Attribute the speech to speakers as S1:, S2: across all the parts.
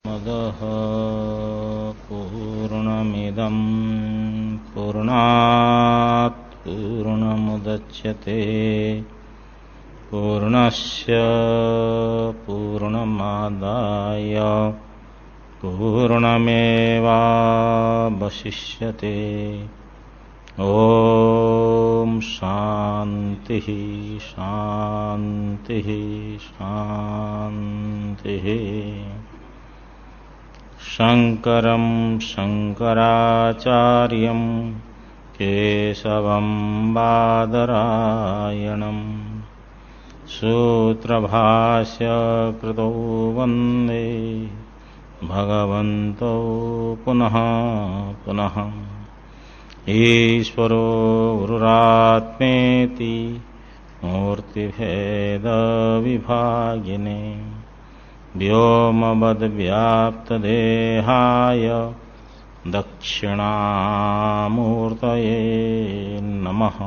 S1: मदः पूर्णमिदं पूर्णात् पूर्णमुदच्यते पूर्णस्य पूर्णमादाय पूर्णमेवावशिष्यते। ॐ शान्तिः शान्तिः शान्तिः। शङ्करं शङ्कराचार्यं केशवं बादरायणं सूत्रभाष्यकृतौ वन्दे भगवन्तौ पुनः पुनः। ईश्वरो गुरुरात्मेति मूर्तिभेदविभागिने व्योमवद्व्याप्तदेहाय दक्षिणामूर्तये नमः।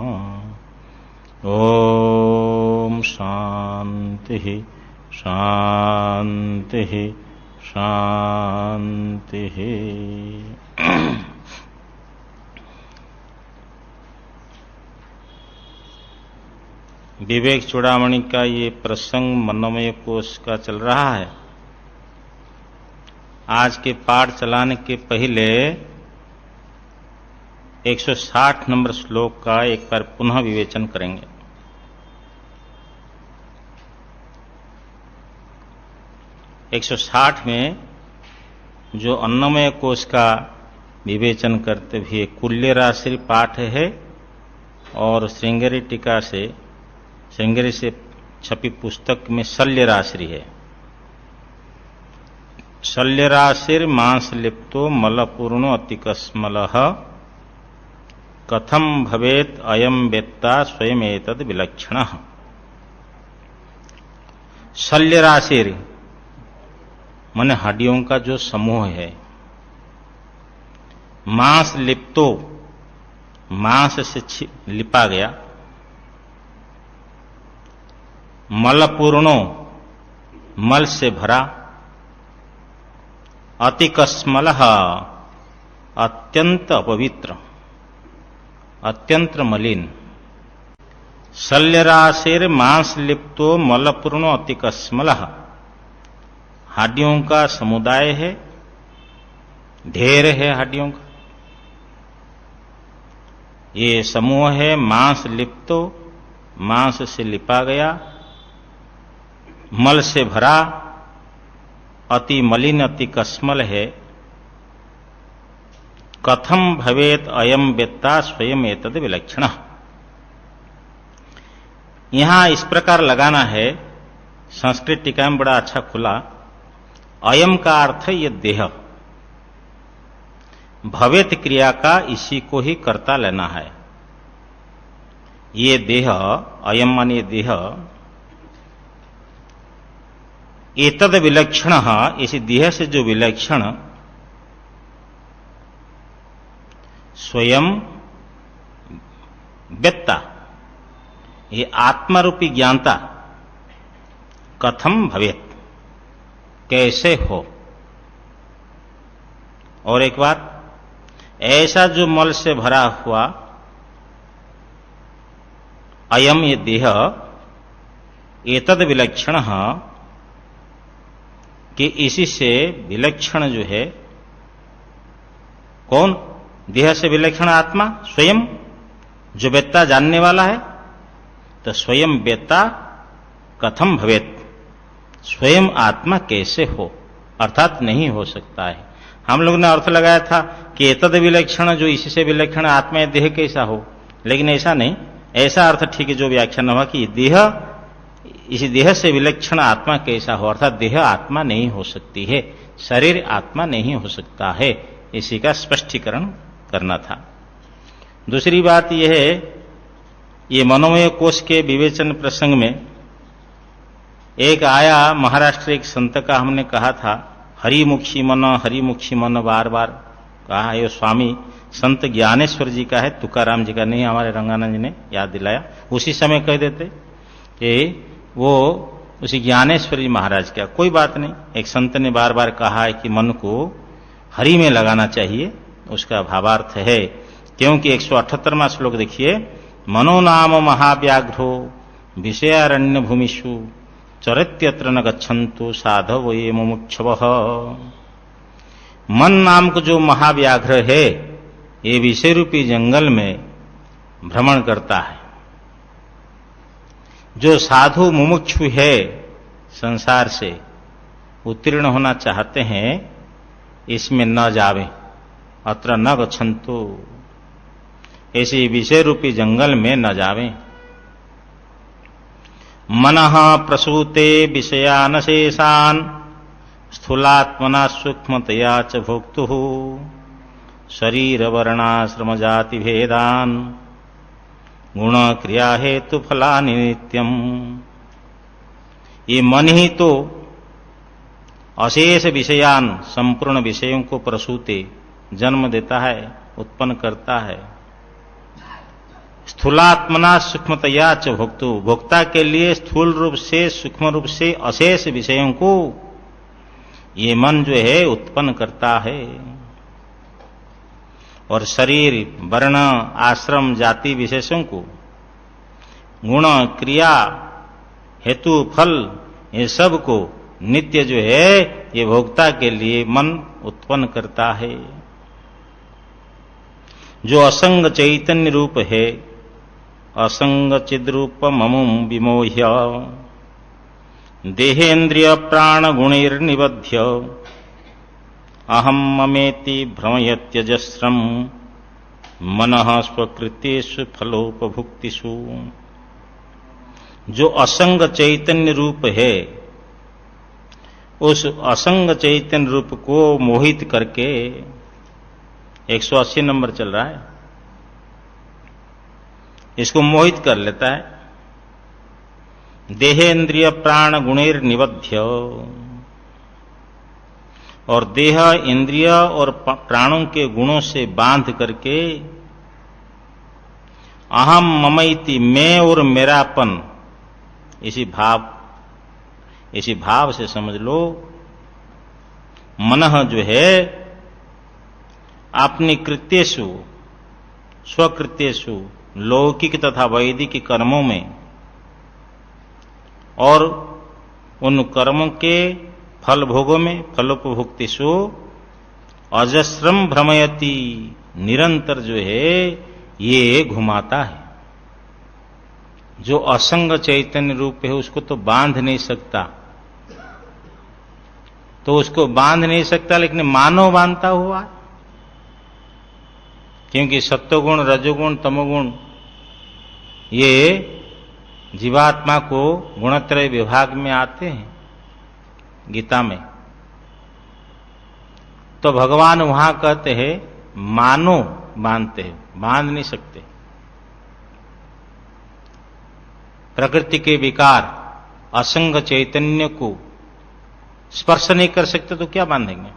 S1: ॐ शान्तिः शान्तिः शान्तिः। विवेक चूड़ामणि का ये प्रसंग मनोमय कोश का चल रहा है। आज के पाठ चलाने के पहले 160 नंबर श्लोक का एक बार पुनः विवेचन करेंगे। एक 160 में जो अन्नमय कोश का विवेचन करते हुए कुल्य राशि पाठ है और श्रृंगेरी टीका से श्रृंगेरी से छपी पुस्तक में शल्य राशि है। शल्य राशिर मांस लिप्तो मलपूर्णो अतिकस्मलः कथम भवेत अयम वेत्ता स्वयं एतद विलक्षणः। शल्य राशिर माने हड्डियों का जो समूह है। मांस लिप्तो मांस से लिपा गया। मलपूर्णो मल से भरा। अतिकस्मलः अत्यंत अपवित्र अत्यंत मलिन। शल्यराशिर मांस लिप्तो मलपूर्णो अतिकस्मलः हड्डियों का समुदाय है, ढेर है हड्डियों का। ये समूह है मांस लिप्तो मांस से लिपा गया, मल से भरा, अति मलिन अति कस्मल है। कथम भवेत अयम वेत्ता स्वयं एतद विलक्षणः। यहां इस प्रकार लगाना है, संस्कृत टीका में बड़ा अच्छा खुला। अयम का अर्थ ये देह, भवेत क्रिया का इसी को ही कर्ता लेना है। ये देह, अयम माने देह, एतद विलक्षण, इस देह से जो विलक्षण स्वयं वेत्ता, ये आत्मारूपी ज्ञानता कथम भवेत, कैसे हो। और एक बार, ऐसा जो मल से भरा हुआ अयम ये देह, एतद विलक्षण, कि इसी से विलक्षण जो है कौन? देह से विलक्षण आत्मा स्वयं, जो वेत्ता जानने वाला है। तो स्वयं वेत्ता कथम भवेत, स्वयं आत्मा कैसे हो, अर्थात नहीं हो सकता है। हम लोग ने अर्थ लगाया था कि एतद विलक्षण, जो इसी से विलक्षण आत्मा या देह कैसा हो, लेकिन ऐसा नहीं। ऐसा अर्थ ठीक है जो व्याख्यान हुआ कि देह, इसी देह से विलक्षण आत्मा कैसा हो, अर्थात देह आत्मा नहीं हो सकती है, शरीर आत्मा नहीं हो सकता है। इसी का स्पष्टीकरण करना था। दूसरी बात यह है, ये मनोमय कोश के विवेचन प्रसंग में एक आया महाराष्ट्र एक संत का, हमने कहा था हरिमुखी मन बार बार कहा। ये स्वामी संत ज्ञानेश्वर जी का है, तुकाराम जी का नहीं, हमारे रंगानंद जी ने याद दिलाया। उसी समय कह देते कि वो उसी ज्ञानेश्वरी महाराज का। कोई बात नहीं, एक संत ने बार बार कहा है कि मन को हरि में लगाना चाहिए, उसका भावार्थ है। क्योंकि 178वां श्लोक देखिए, मनो नाम महाव्याघ्रो विषयारण्य भूमिषु चरत्यत्र न गच्छन्तु साधव ये मुमुक्षवः। मन नाम को जो महाव्याघ्र है, ये विषय रूपी जंगल में भ्रमण करता है। जो साधु मुमुक्षु है, संसार से उत्तीर्ण होना चाहते हैं, इसमें न जावे, अत्र न गच्छन्तु, ऐसे विषय रूपी जंगल में न जावे। मनः प्रसूते विषयान शेषान् स्थूलात्मना सूक्ष्मतया च भोक्तुः शरीर वर्णाश्रम जाति भेदान् गुण क्रिया हेतु फलानि नित्यम। ये मन ही तो अशेष विषयान, संपूर्ण विषयों को प्रसूते, जन्म देता है, उत्पन्न करता है। स्थूलात्मना सूक्ष्मतया च भोक्तु, भोक्ता के लिए स्थूल रूप से, सूक्ष्म रूप से अशेष विषयों को ये मन जो है उत्पन्न करता है। और शरीर, वर्ण, आश्रम, जाति विशेषों को, गुण, क्रिया, हेतु, फल, ये सब को नित्य जो है ये भोक्ता के लिए मन उत्पन्न करता है। जो असंग चैतन्य रूप है, असंग चिद्रूप ममुम विमोह्य देहेन्द्रिय प्राण गुणैर्निबध्य अहम ममेति भ्रमयत्यजस्रम मनः स्वकृत्येषु फलोपभुक्तिषु। जो असंग चैतन्य रूप है, उस असंग चैतन्य रूप को मोहित करके, 180 नंबर चल रहा है, इसको मोहित कर लेता है। देहेन्द्रिय प्राण गुणेर निबध्य, और देह, इंद्रिय और प्राणों के गुणों से बांध करके अहम ममैति, मैं और मेरापन, इसी भाव से समझ लो। मनः जो है अपनी कृत्येषु, स्वकृत्येषु, लौकिक तथा वैदिक कर्मों में और उन कर्मों के फल भोगों में, फलोपभुक्तिषु अजस्रम भ्रमयति, निरंतर जो है ये घुमाता है। जो असंग चैतन्य रूप है उसको तो बांध नहीं सकता, तो उसको बांध नहीं सकता, लेकिन मानव बांधता हुआ। क्योंकि सत्वगुण, रजोगुण, तमोगुण ये जीवात्मा को गुणत्रय विभाग में आते हैं गीता में। तो भगवान वहां कहते हैं मानो बांधते हैं, बांध नहीं सकते। प्रकृति के विकार असंग चैतन्य को स्पर्श नहीं कर सकते तो क्या बांधेंगे?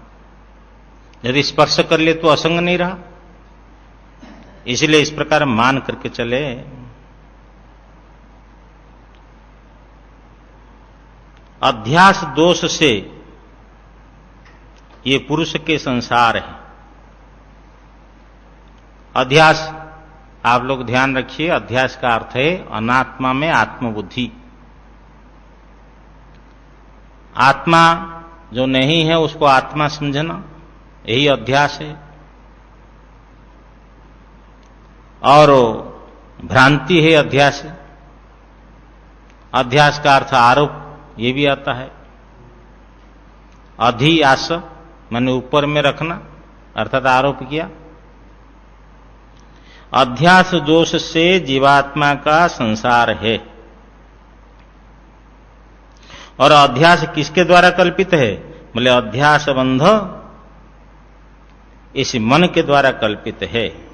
S1: यदि स्पर्श कर ले तो असंग नहीं रहा। इसलिए इस प्रकार मान करके चले। अध्यास दोष से ये पुरुष के संसार है। अध्यास, आप लोग ध्यान रखिए, अध्यास का अर्थ है अनात्मा में आत्मबुद्धि। आत्मा जो नहीं है उसको आत्मा समझना, यही अध्यास है। और भ्रांति है अध्यास। अध्यास का अर्थ आरोप, ये भी आता है। अधियास माने ऊपर में रखना, अर्थात आरोप किया। अध्यास दोष से जीवात्मा का संसार है। और अध्यास किसके द्वारा कल्पित है? बोले अध्यास बंध इस मन के द्वारा कल्पित है।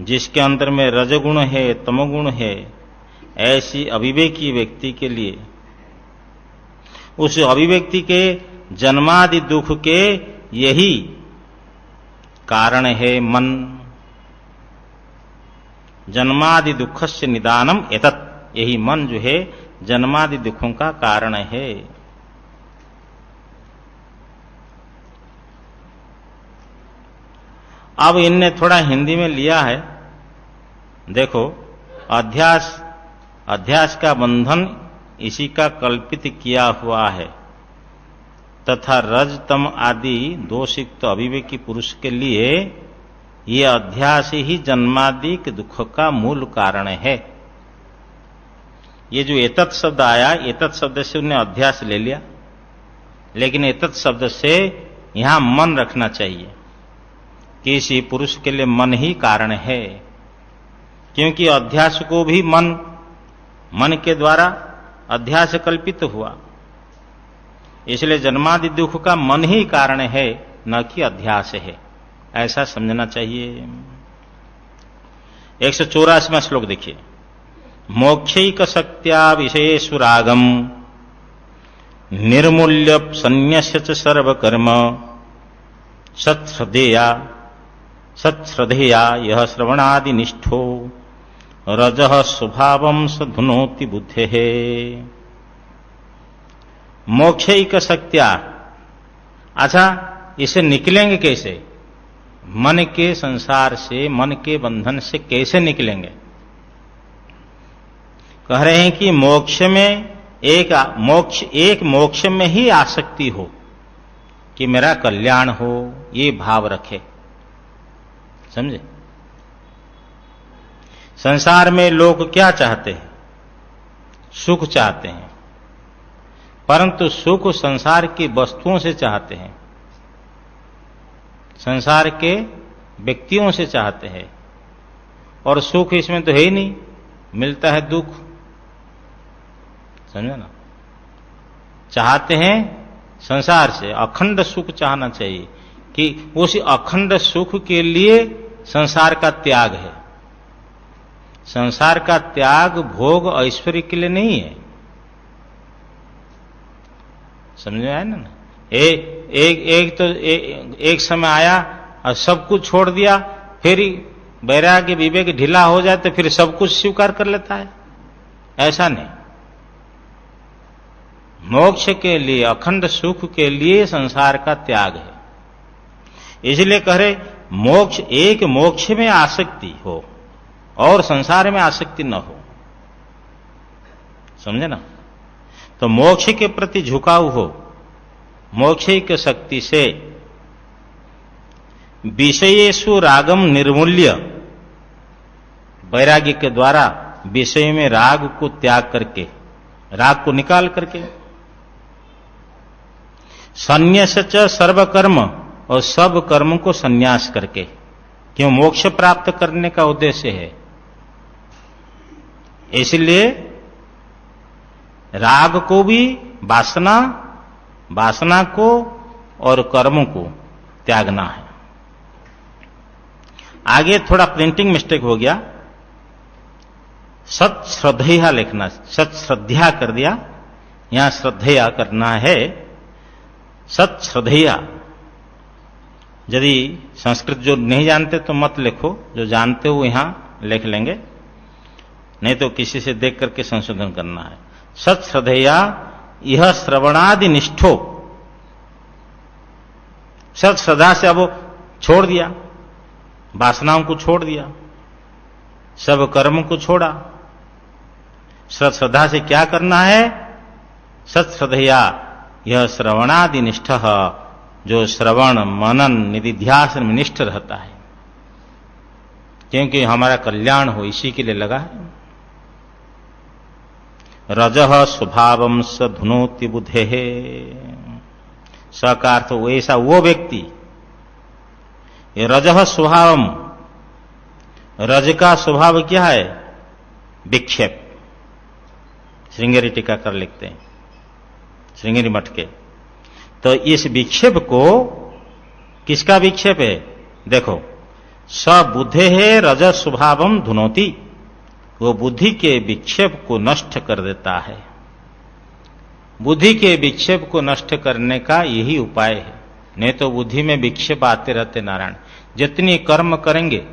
S1: जिसके अंदर में रजगुण है, तमोगुण है, ऐसी अविवेकी व्यक्ति के लिए, उस अविवेक्ति के जन्मादि दुख के यही कारण है मन। जन्मादि दुखस्य निदानम एतत्, यही मन जो है जन्मादि दुखों का कारण है। अब इनने थोड़ा हिंदी में लिया है। देखो, अध्यास का बंधन इसी का कल्पित किया हुआ है तथा रज तम आदि दोषयुक्त अविवेकी पुरुष के लिए ये अध्यास ही जन्मादि के दुख का मूल कारण है। ये जो एतत् शब्द आया, एतत् शब्द से उन्हें अध्यास ले लिया, लेकिन एतत् शब्द से यहां मन रखना चाहिए। किसी पुरुष के लिए मन ही कारण है, क्योंकि अध्यास को भी मन के द्वारा अध्यास कल्पित हुआ, इसलिए जन्मादि दुख का मन ही कारण है, न कि अध्यास है। ऐसा समझना चाहिए। 184वां श्लोक देखिए। मोक्षैक शक्त्या विषयेषु रागम निर्मूल्य संन्यस्य च सर्वकर्म सत्श्रद्धेया यह श्रवणादि निष्ठो रजः स्वभावं सधुनोति बुद्धेः। मोक्षैक शक्त्या, अच्छा इसे निकलेंगे कैसे? मन के संसार से, मन के बंधन से कैसे निकलेंगे? कह रहे हैं कि मोक्ष में ही आसक्ति हो कि मेरा कल्याण हो, ये भाव रखे। समझे? संसार में लोग क्या चाहते हैं? सुख चाहते हैं, परंतु सुख संसार की वस्तुओं से चाहते हैं, संसार के व्यक्तियों से चाहते हैं, और सुख इसमें तो है ही नहीं, मिलता है दुख। समझे ना? चाहते हैं संसार से, अखंड सुख चाहना चाहिए कि उस अखंड सुख के लिए संसार का त्याग है। संसार का त्याग भोग ऐश्वर्य के लिए नहीं है। समझ में आया ना? एक समय आया और सब कुछ छोड़ दिया, फिर वैराग्य विवेक ढीला हो जाए तो फिर सब कुछ स्वीकार कर लेता है। ऐसा नहीं। मोक्ष के लिए, अखंड सुख के लिए संसार का त्याग है। इसलिए कह रहे मोक्ष में आसक्ति हो और संसार में आसक्ति न हो। समझे ना? तो मोक्ष के प्रति झुकाव हो, मोक्ष की शक्ति से विषयेषु रागम निर्मूल्य, वैराग्य के द्वारा विषय में राग को त्याग करके, राग को निकाल करके, संन्यास च सर्वकर्म, और सब कर्म को संन्यास करके। क्यों? मोक्ष प्राप्त करने का उद्देश्य है। इसलिए राग को भी, वासना को और कर्म को त्यागना है। आगे थोड़ा प्रिंटिंग मिस्टेक हो गया, सत्श्रद्धया लिखना, सत्श्रद्धया कर दिया, यहां श्रद्धया करना है, सत्श्रद्धया। यदि संस्कृत जो नहीं जानते तो मत लिखो, जो जानते हो यहां लिख लेंगे, नहीं तो किसी से देख करके संशोधन करना है। सत्श्रद्धया यह श्रवणादि निष्ठो, सत्श्रद्धा से अब छोड़ दिया, वासनाओं को छोड़ दिया, सब कर्म को छोड़ा। सत्श्रद्धा से क्या करना है? सत्श्रद्धया यह श्रवणादि निष्ठ, जो श्रवण मनन निधिध्यासन में निष्ठ रहता है, क्योंकि हमारा कल्याण हो इसी के लिए लगा है। रजः स्वभावं सधुनोति बुद्धेः, स का अर्थ वैसा वो व्यक्ति, ये रजः स्वभावम, रज का स्वभाव क्या है? विक्षेप। श्रृंगेरी टीकाकार लिखते हैं, श्रृंगेरी मठ के। तो इस विक्षेप को, किसका विक्षेप है? देखो, स बुद्धे है रज स्वभावम धुनोति, वो बुद्धि के विक्षेप को नष्ट कर देता है। बुद्धि के विक्षेप को नष्ट करने का यही उपाय है, नहीं तो बुद्धि में विक्षेप आते रहते। नारायण, जितनी कर्म करेंगे,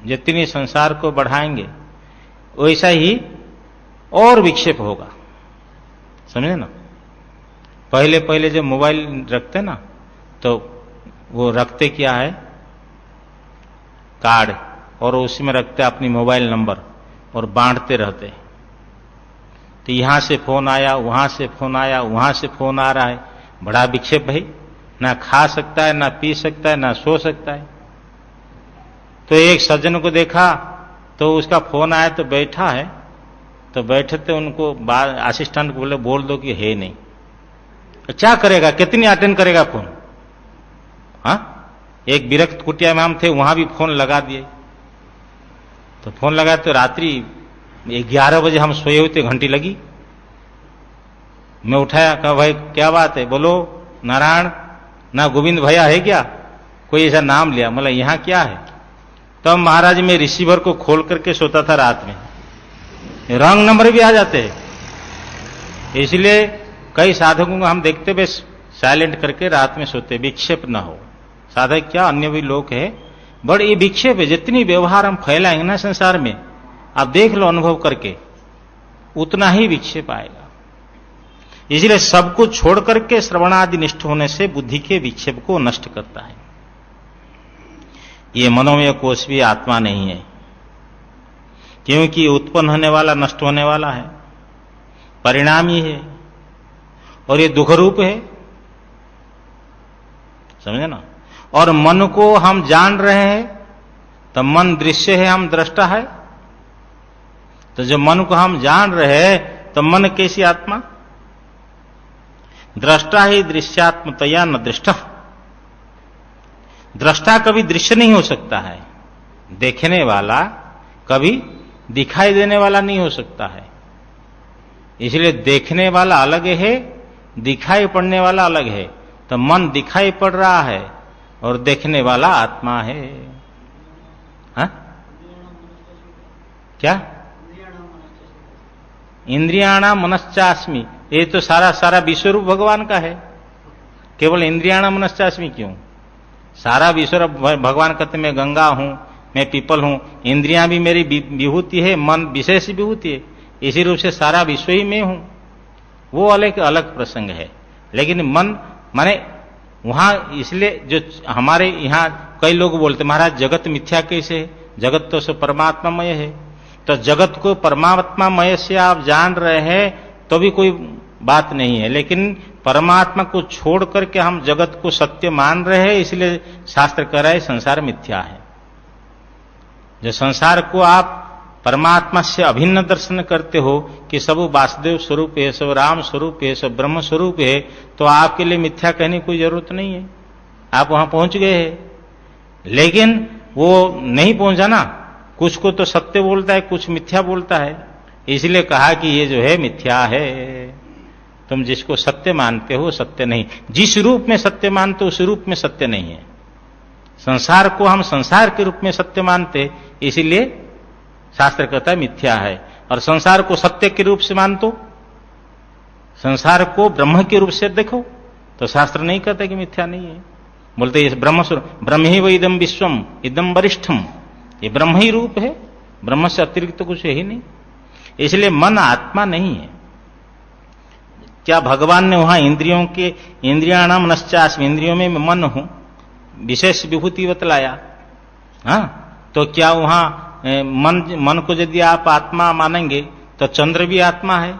S1: जितनी संसार को बढ़ाएंगे, वैसा ही और विक्षेप होगा। समझे ना। पहले पहले जब मोबाइल रखते ना तो वो रखते क्या है, कार्ड, और उसी में रखते अपनी मोबाइल नंबर और बांटते रहते। तो यहां से फोन आया, वहां से फोन आया, वहां से फोन आ रहा है, बड़ा विक्षेप भाई, ना खा सकता है, ना पी सकता है, ना सो सकता है। तो एक सज्जन को देखा तो उसका फोन आया तो बैठा है, तो बैठे थे उनको असिस्टेंट को बोले बोल दो कि है नहीं। तो क्या करेगा, कितनी अटेंड करेगा फोन। हाँ, एक विरक्त कुटिया में हम थे, वहां भी फोन लगा दिए। तो फोन लगा तो रात्रि 11 बजे हम सोए हुए थे, घंटी लगी। मैं उठाया, कहा भाई क्या बात है, बोलो नारायण ना गोविंद भैया है क्या, कोई ऐसा नाम लिया। मतलब यहां क्या है। तब महाराज में रिसीवर को खोल करके सोता था रात में, रॉन्ग नंबर भी आ जाते हैं। इसलिए कई साधकों को हम देखते हुए साइलेंट करके रात में सोते, विक्षेप ना हो। साधक क्या, अन्य भी लोग है, बड़ ये विक्षेप है। जितनी व्यवहार हम फैलाएंगे ना संसार में, आप देख लो अनुभव करके, उतना ही विक्षेप आएगा। इसलिए सब कुछ छोड़ करके श्रवणादि निष्ठ होने से बुद्धि के विक्षेप को नष्ट करता है। ये मनोमय कोश भी आत्मा नहीं है, क्योंकि उत्पन्न होने वाला नष्ट होने वाला है, परिणाम ही है, और ये दुख रूप है, समझे ना। और मन को हम जान रहे हैं, तो मन दृश्य है, हम दृष्टा है। तो जब मन को हम जान रहे हैं तो मन कैसी आत्मा, दृष्टा ही दृश्यात्मतया न दृष्टा। दृष्टा कभी दृश्य नहीं हो सकता है, देखने वाला कभी दिखाई देने वाला नहीं हो सकता है। इसलिए देखने वाला अलग है, दिखाई पड़ने वाला अलग है। तो मन दिखाई पड़ रहा है और देखने वाला आत्मा है। हा? क्या, इंद्रियाणाम मनश्चास्मि, ये तो सारा विश्वरूप भगवान का है। केवल इंद्रियाणाम मनश्चास्मि क्यों, सारा विश्वरूप भगवान कहते मैं गंगा हूं, मैं पीपल हूं, इंद्रियां भी मेरी विभूति है, मन विशेष विभूति है, इसी रूप से सारा विश्व ही मैं हूं। वो अलग अलग प्रसंग है। लेकिन मन माने वहां, इसलिए जो हमारे यहां कई लोग बोलते महाराज जगत मिथ्या कैसे है, जगत तो सब परमात्मामय है। तो जगत को परमात्मामय से आप जान रहे हैं तो भी कोई बात नहीं है, लेकिन परमात्मा को छोड़ करके हम जगत को सत्य मान रहे हैं, इसलिए शास्त्र कह रहा है संसार मिथ्या है। जो संसार को आप परमात्मा से अभिन्न दर्शन करते हो कि सब वासुदेव स्वरूप है, सब राम स्वरूप है, सब ब्रह्म स्वरूप है, तो आपके लिए मिथ्या कहने की कोई जरूरत नहीं है, आप वहां पहुंच गए हैं। लेकिन वो नहीं पहुंचा ना, कुछ को तो सत्य बोलता है, कुछ मिथ्या बोलता है। इसलिए कहा कि ये जो है मिथ्या है, तुम जिसको सत्य मानते हो सत्य नहीं। जिस रूप में सत्य मानते हो उस रूप में सत्य नहीं है। संसार को हम संसार के रूप में सत्य मानते, इसीलिए शास्त्र कहता है मिथ्या है। और संसार को सत्य के रूप से मान दो, संसार को ब्रह्म के रूप से देखो, तो शास्त्र नहीं कहता कि मिथ्या नहीं है। बोलते ब्रह्म ही वह इदम विश्वम इदम वरिष्ठम, ये ब्रह्म ही रूप है, ब्रह्म से अतिरिक्त तो कुछ है ही नहीं। इसलिए मन आत्मा नहीं है। क्या भगवान ने वहां इंद्रियों के इंद्रियाणाम नश्चास्मि, इंद्रियों में मन हूं, विशेष विभूति बतलाया। हाँ, तो क्या वहां मन को यदि आप आत्मा मानेंगे तो चंद्र भी आत्मा है,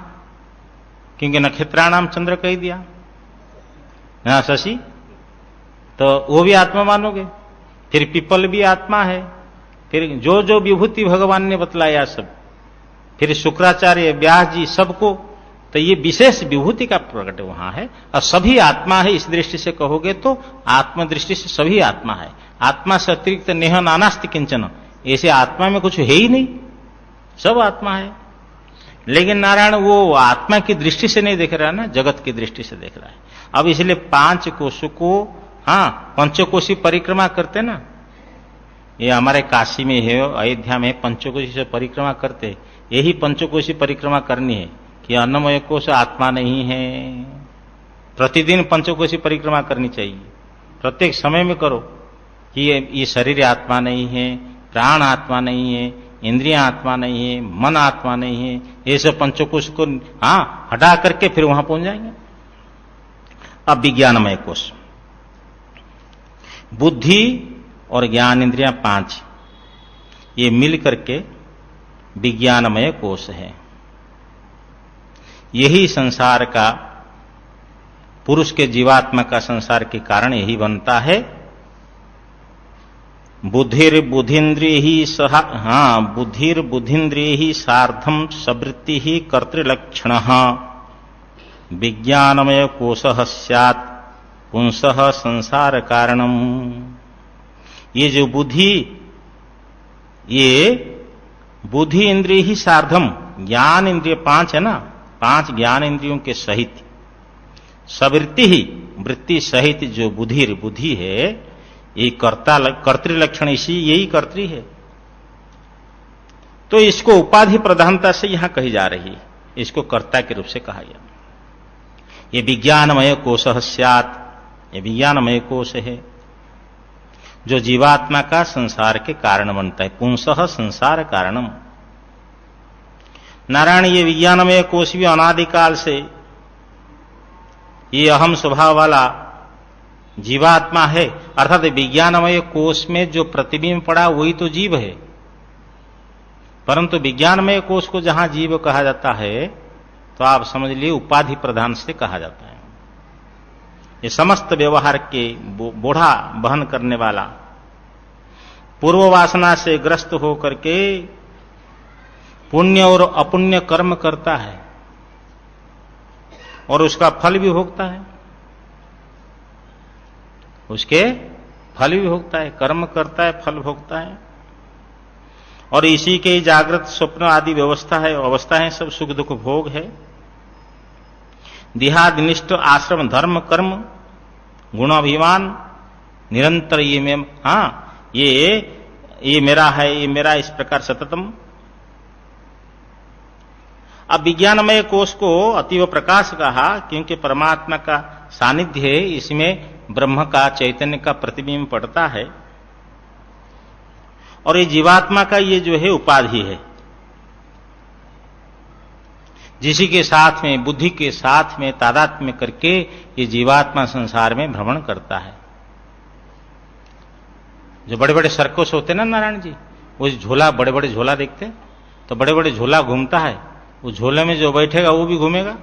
S1: क्योंकि नक्षत्राणाम चंद्र कह दिया। हाँ शशि, तो वो भी आत्मा मानोगे। फिर पीपल भी आत्मा है। फिर जो जो विभूति भगवान ने बतलाया सब, फिर शुक्राचार्य व्यास जी सबको, तो ये विशेष विभूति का प्रकट वहां है। और सभी आत्मा है, इस दृष्टि से कहोगे तो आत्मदृष्टि से सभी आत्मा है। आत्मा से अतिरिक्त नेह नानास्ति किंचन, ऐसे आत्मा में कुछ है ही नहीं, सब आत्मा है। लेकिन नारायण वो आत्मा की दृष्टि से नहीं देख रहा है ना, जगत की दृष्टि से देख रहा है। अब इसलिए 5 कोशों को, हाँ, पंचकोशी परिक्रमा करते ना, ये हमारे काशी में है, अयोध्या में पंचकोशी से परिक्रमा करते। यही पंचकोशी परिक्रमा करनी है कि अन्नमय कोश आत्मा नहीं है। प्रतिदिन पंचकोशी परिक्रमा करनी चाहिए, प्रत्येक समय में करो कि ये शरीर आत्मा नहीं है, प्राण आत्मा नहीं है, इंद्रियां आत्मा नहीं है, मन आत्मा नहीं है, ये सब पंचकोश को हटा करके फिर वहां पहुंच जाएंगे। अब विज्ञानमय कोश, बुद्धि और ज्ञान इंद्रियां 5, ये मिल करके विज्ञानमय कोश है। यही संसार का, पुरुष के जीवात्मा का संसार के कारण यही बनता है। बुद्धिर्बुद्धीन्द्रिय ही सार्धम सवृत्ति ही कर्तृलक्षण विज्ञानमय कोशः स्यात् पुंसः संसार कारणम। ये जो बुद्धि, ये बुद्धि इंद्रिय ही सार्धम, ज्ञान इंद्रिय 5 है ना, 5 ज्ञान इंद्रियों के सहित, सवृत्ति ही, वृत्ति सहित जो बुद्धि है, ये कर्तृलक्षण, इसी यही कर्तृ है। तो इसको उपाधि प्रधानता से यहां कही जा रही है, इसको कर्ता के रूप से कहा गया। ये विज्ञानमय कोशः स्यात्, ये विज्ञानमय कोश है जो जीवात्मा का संसार के कारण बनता है। पुंसः संसार कारणम। नारायण, ये विज्ञानमय कोश भी अनादिकाल से ये अहम स्वभाव वाला जीवात्मा है, अर्थात विज्ञानमय कोश में जो प्रतिबिंब पड़ा वही तो जीव है। परंतु विज्ञानमय कोश को जहां जीव कहा जाता है तो आप समझ लिए उपाधि प्रधान से कहा जाता है। ये समस्त व्यवहार के बोझा वहन करने वाला, पूर्व वासना से ग्रस्त होकर के पुण्य और अपुण्य कर्म करता है और उसका फल भी भोगता है, उसके फल भी भोगता है, कर्म करता है, फल भोगता है। और इसी के जागृत स्वप्न आदि अवस्था है, सब सुख दुख भोग है। देहादिनिष्ठ आश्रम धर्म कर्म गुणाभिमान निरंतर ये में, ये मेरा है, ये मेरा, इस प्रकार सततम। अब विज्ञानमय कोश को अतीव प्रकाश कहा क्योंकि परमात्मा का सानिध्य है, इसमें ब्रह्म का, चैतन्य का प्रतिबिंब पड़ता है। और ये जीवात्मा का ये जो है उपाधि है, जिसी के साथ में, बुद्धि के साथ में तादात्म्य करके ये जीवात्मा संसार में भ्रमण करता है। जो बड़े बड़े सर्कस होते ना नारायण जी, वो झोला, बड़े बड़े झोला देखते तो बड़े बड़े झोला घूमता है, उस झोले में जो बैठेगा वो भी घूमेगा,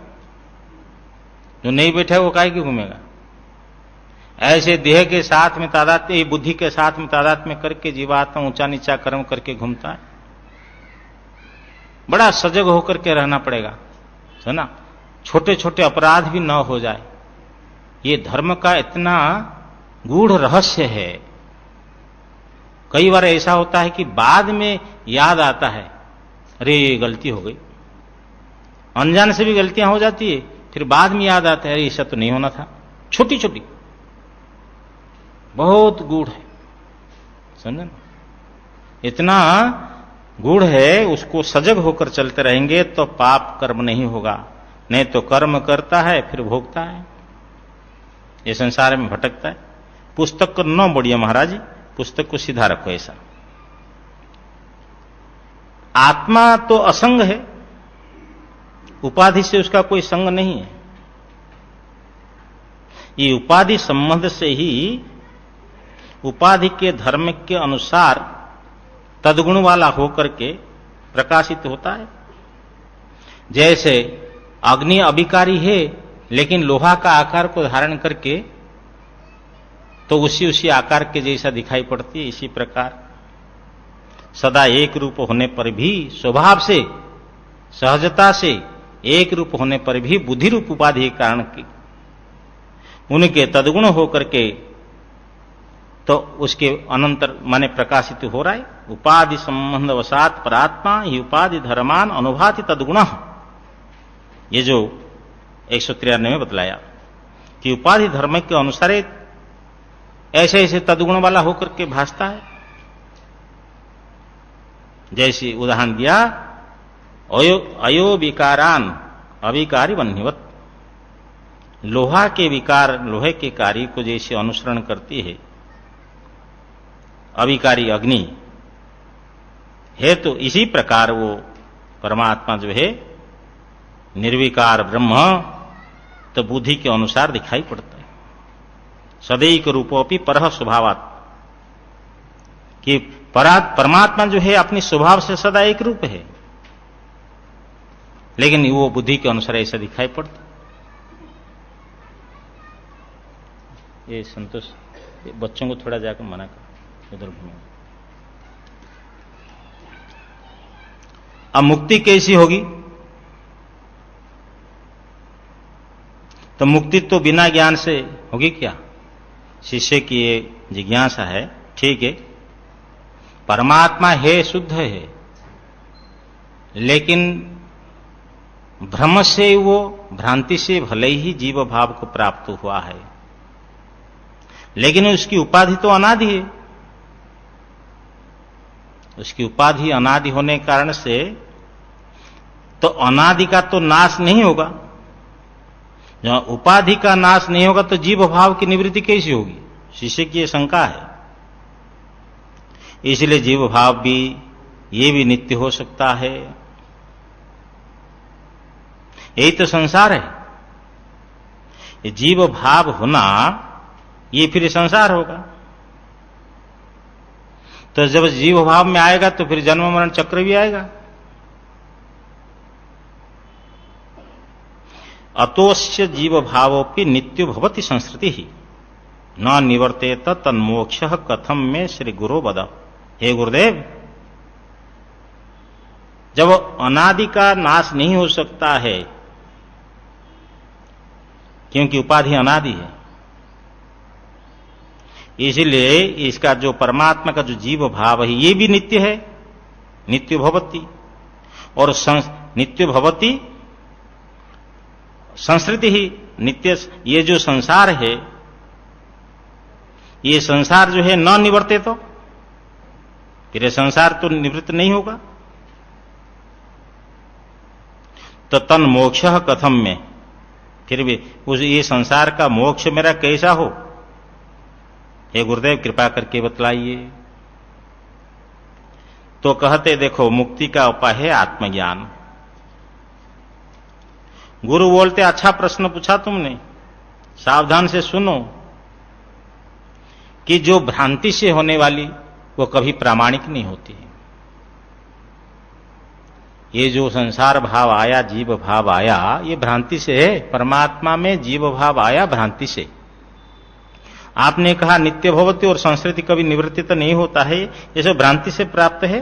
S1: जो नहीं बैठेगा वो काहे की घूमेगा। ऐसे देह के साथ में तादात्म्य, बुद्धि के साथ में तादात्म्य करके जीवात्मा ऊंचा नीचा कर्म करके घूमता है। बड़ा सजग होकर के रहना पड़ेगा, है ना, छोटे छोटे अपराध भी न हो जाए। ये धर्म का इतना गूढ़ रहस्य है। कई बार ऐसा होता है कि बाद में याद आता है, अरे ये गलती हो गई। अनजान से भी गलतियां हो जाती है, फिर बाद में याद आता है, अरे ऐसा तो नहीं होना था। छोटी छोटी, बहुत गूढ़ है, समझे ना, इतना गूढ़ है। उसको सजग होकर चलते रहेंगे तो पाप कर्म नहीं होगा, नहीं तो कर्म करता है फिर भोगता है, ये संसार में भटकता है। पुस्तक को न बढ़िए महाराज जी, पुस्तक को सीधा रखो। ऐसा आत्मा तो असंग है, उपाधि से उसका कोई संग नहीं है। ये उपाधि संबंध से ही उपाधि के धर्म के अनुसार तदगुण वाला होकर के प्रकाशित होता है। जैसे अग्नि अभिकारी है लेकिन लोहा का आकार को धारण करके तो उसी आकार के जैसा दिखाई पड़ती है। इसी प्रकार सदा एक रूप होने पर भी, स्वभाव से, सहजता से एक रूप होने पर भी बुद्धि रूप उपाधि के कारण की उनके तदगुण होकर के तो उसके अनंतर माने प्रकाशित हो रहा है। उपाधि संबंध वसात परात्मा ही उपाधि धर्मान अनुभाति तदगुण, ये जो 193 में बतलाया कि उपाधि धर्म के अनुसार ऐसे ऐसे तदगुण वाला होकर के भासता है। जैसे उदाहरण दिया, अयो विकारान अविकारी वन्यवत, लोहा के विकार लोहे के कार्य को जैसे अनुसरण करती है, अविकारी अग्नि है तो इसी प्रकार वो परमात्मा जो है निर्विकार ब्रह्म तो बुद्धि के अनुसार दिखाई पड़ता है। सदैक रूपोपि परः स्वभावात्, कि परमात्मा जो है अपनी स्वभाव से सदा एक रूप है, लेकिन वो बुद्धि के अनुसार ऐसा दिखाई पड़ता। ये संतोष बच्चों को थोड़ा जाकर मना कर उधर घूमे। अब मुक्ति कैसी होगी? तो मुक्ति तो बिना ज्ञान से होगी क्या? शिष्य की ये जिज्ञासा है। ठीक है, परमात्मा है, शुद्ध है, लेकिन भ्रम से, वो भ्रांति से भले ही जीव भाव को प्राप्त हुआ है, लेकिन उसकी उपाधि तो अनादि है। उसकी उपाधि अनादि होने के कारण से तो अनादि का तो नाश नहीं होगा। जब उपाधि का नाश नहीं होगा तो जीव भाव की निवृत्ति कैसी होगी? शिष्य की यह शंका है। इसलिए जीव भाव भी, ये भी नित्य हो सकता है। यही तो संसार है। ये जीव भाव होना, ये फिर संसार होगा। तो जब जीव भाव में आएगा तो फिर जन्म मरण चक्र भी आएगा। अतोस्य जीव भावोपि नित्यो भवति संस्कृति ही न निवर्तेत तन्मोक्ष कथम में श्री गुरु बद। हे गुरुदेव, जब अनादि का नाश नहीं हो सकता है, क्योंकि उपाधि अनादि है, इसलिए इसका जो परमात्मा का जो जीव भाव है ये भी नित्य है, नित्य भवति। और नित्य भवति संस्कृति ही नित्य। ये जो संसार है, ये संसार जो है न निवर्ते तो फिर ये संसार तो निवृत्त नहीं होगा। तो तन मोक्ष कथम में, फिर भी उस ये संसार का मोक्ष मेरा कैसा हो? हे गुरुदेव कृपा करके बतलाइए। तो कहते देखो, मुक्ति का उपाय है आत्मज्ञान। गुरु बोलते अच्छा प्रश्न पूछा तुमने, सावधान से सुनो कि जो भ्रांति से होने वाली वो कभी प्रामाणिक नहीं होती है। ये जो संसार भाव आया, जीव भाव आया, ये भ्रांति से है। परमात्मा में जीव भाव आया भ्रांति से। आपने कहा नित्य भवति और संस्कृति कभी निवृत्ति तो नहीं होता है, ये सब भ्रांति से प्राप्त है।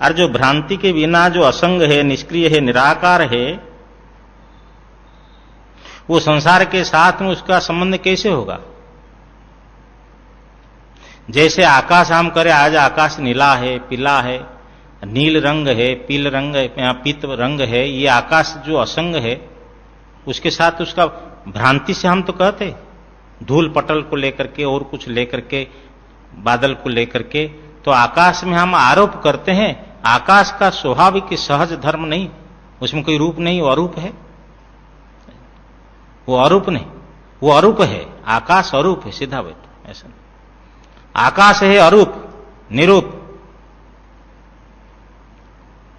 S1: और जो भ्रांति के बिना जो असंग है, निष्क्रिय है, निराकार है, वो संसार के साथ में उसका संबंध कैसे होगा? जैसे आकाश हम करें, आज आकाश नीला है, पीला है, नील रंग है, पील रंग है, पीत रंग है, ये आकाश जो असंग है, उसके साथ उसका भ्रांति से हम तो कहते, धूल पटल को लेकर के और कुछ लेकर के, बादल को लेकर के, तो आकाश में हम आरोप करते हैं। आकाश का स्वाभाविक सहज धर्म नहीं, उसमें कोई रूप नहीं, वो अरूप है। वो अरूप नहीं, वो अरूप है। आकाश अरूप है, सीधा बैठो, ऐसा नहीं। आकाश है अरूप, निरूप।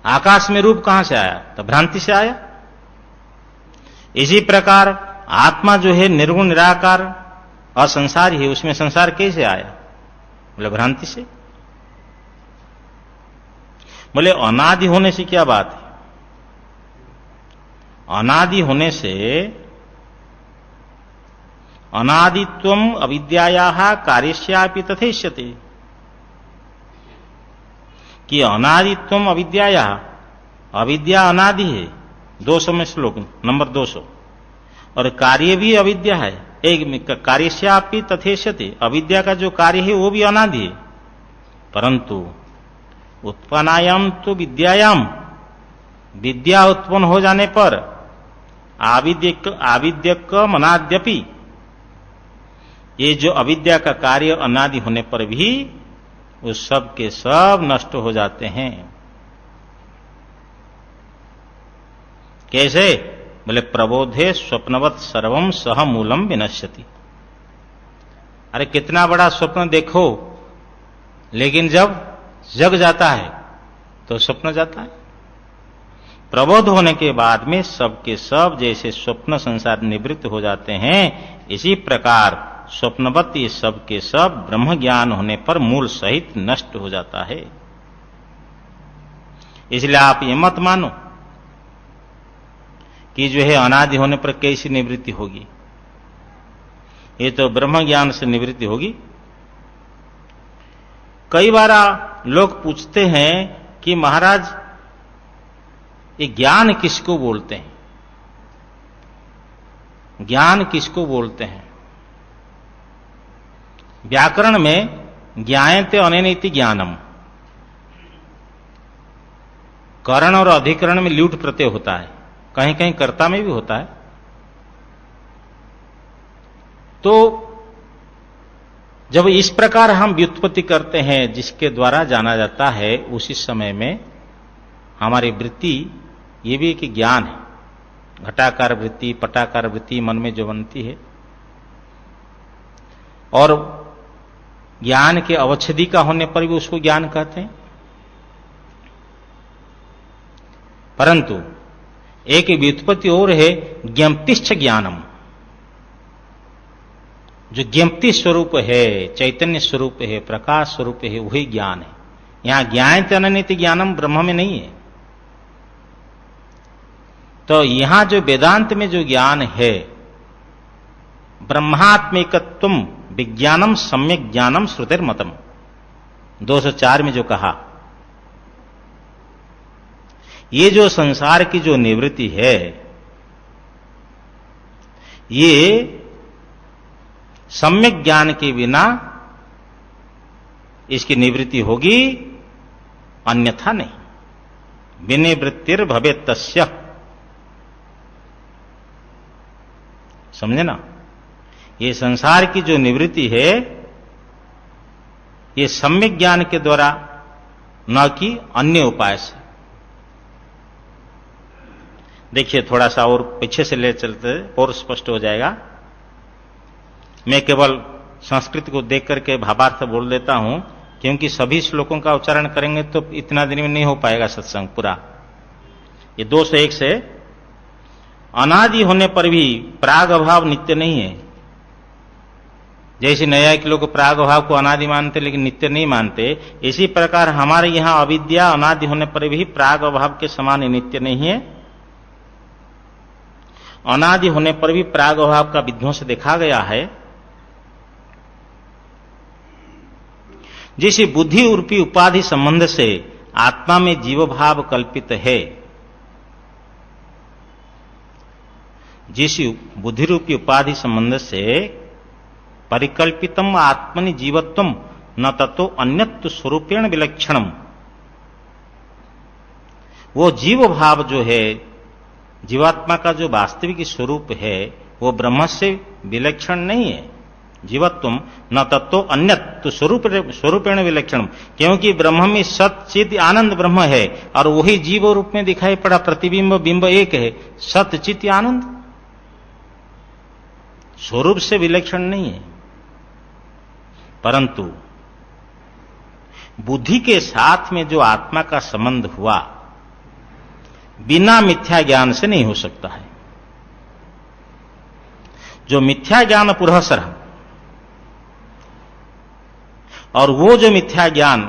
S1: आकाश में रूप कहां से आया? तो भ्रांति से आया। इसी प्रकार आत्मा जो है निर्गुण निराकार असंसारी है, उसमें संसार कैसे आया? बोले भ्रांति से। बोले अनादि होने से क्या बात है? अनादि होने से अनादित्वम अविद्यायाः कार्यस्यापि तथेष्यते, कि अनादित्वम अविद्यायाः, अविद्या अनादि है। 200 में श्लोक नंबर 200। और कार्य भी अविद्या है। एक कार्यस्यापि तथेष्यते, अविद्या का जो कार्य है वो भी अनादि है। परंतु उत्पन्नायाम तो विद्यायाम, विद्या उत्पन्न हो जाने पर आविद्यक अनाद्यपि, ये जो अविद्या का कार्य अनादि होने पर भी उस सब के सब नष्ट हो जाते हैं। कैसे? बोले प्रबोधे स्वप्नवत सर्वम सह मूलम विनश्यति। अरे कितना बड़ा स्वप्न देखो, लेकिन जब जग जाता है तो स्वप्न जाता है। प्रबोध होने के बाद में सबके सब जैसे स्वप्न संसार निवृत्त हो जाते हैं, इसी प्रकार स्वप्नवत ये सब के सब ब्रह्म ज्ञान होने पर मूल सहित नष्ट हो जाता है। इसलिए आप ये मत मानो कि जो है अनादि होने पर कैसी निवृत्ति होगी, ये तो ब्रह्म ज्ञान से निवृत्ति होगी। कई बार लोग पूछते हैं कि महाराज ये ज्ञान किसको बोलते हैं, ज्ञान किसको बोलते हैं? व्याकरण में ज्ञायते अनेनेति ज्ञानम, करण और अधिकरण में ल्यूट प्रत्यय होता है, कहीं कहीं कर्ता में भी होता है। तो जब इस प्रकार हम व्युत्पत्ति करते हैं जिसके द्वारा जाना जाता है, उसी समय में हमारी वृत्ति ये भी एक ज्ञान है। घटाकार वृत्ति, पटाकार वृत्ति मन में जो बनती है, और ज्ञान के अवच्छेदी का होने पर भी उसको ज्ञान कहते हैं। परंतु एक व्युत्पत्ति और है ज्ञप्तिश्च ज्ञानम, जो ज्ञप्ति स्वरूप है, चैतन्य स्वरूप है, प्रकाश स्वरूप है, वही ज्ञान है। यहां ज्ञायते अनन्यति ज्ञानम ब्रह्म में नहीं है। तो यहां जो वेदांत में जो ज्ञान है, ब्रह्मात्मिकत्वम विज्ञानम सम्यक ज्ञानम श्रुतिर्मतम, 204 में जो कहा, ये जो संसार की जो निवृत्ति है, ये सम्यक ज्ञान के बिना इसकी निवृत्ति होगी, अन्यथा नहीं। विनिवृत्तिर भवेत् तस्य, समझे ना? ये संसार की जो निवृत्ति है, ये सम्यक ज्ञान के द्वारा, न कि अन्य उपाय से। देखिए थोड़ा सा और पीछे से ले चलते और स्पष्ट हो जाएगा। मैं केवल संस्कृत को देख करके भावार्थ बोल देता हूं, क्योंकि सभी श्लोकों का उच्चारण करेंगे तो इतना दिन में नहीं हो पाएगा सत्संग पूरा। ये 201 से, अनादि होने पर भी प्राग अभाव नित्य नहीं है। जैसे न्यायिक लोग प्राग अभाव को अनादि मानते लेकिन नित्य नहीं मानते, इसी प्रकार हमारे यहां अविद्या अनादि होने पर भी प्राग अभाव के समान नित्य नहीं है। अनादि होने पर भी प्राग अभाव का विध्वंस देखा गया है। जिस बुद्धि रूपी उपाधि संबंध से आत्मा में जीव भाव कल्पित है, जिस बुद्धि रूपी उपाधि संबंध से परिकल्पितम आत्मनि जीवत्वम न ततो अन्यत्व स्वरूपेण विलक्षणम, वो जीव भाव जो है, जीवात्मा का जो वास्तविक स्वरूप है, वो ब्रह्म से विलक्षण नहीं है। जीवत्वम न तत्व अन्यत्व स्वरूपेण विलक्षणम, क्योंकि ब्रह्म में सत चित आनंद ब्रह्म है, और वही जीव रूप में दिखाई पड़ा प्रतिबिंब बिंब एक है, सत चित आनंद, स्वरूप से विलक्षण नहीं है। परंतु बुद्धि के साथ में जो आत्मा का संबंध हुआ, बिना मिथ्या ज्ञान से नहीं हो सकता है। जो मिथ्या ज्ञान पुरःसर, और वो जो मिथ्या ज्ञान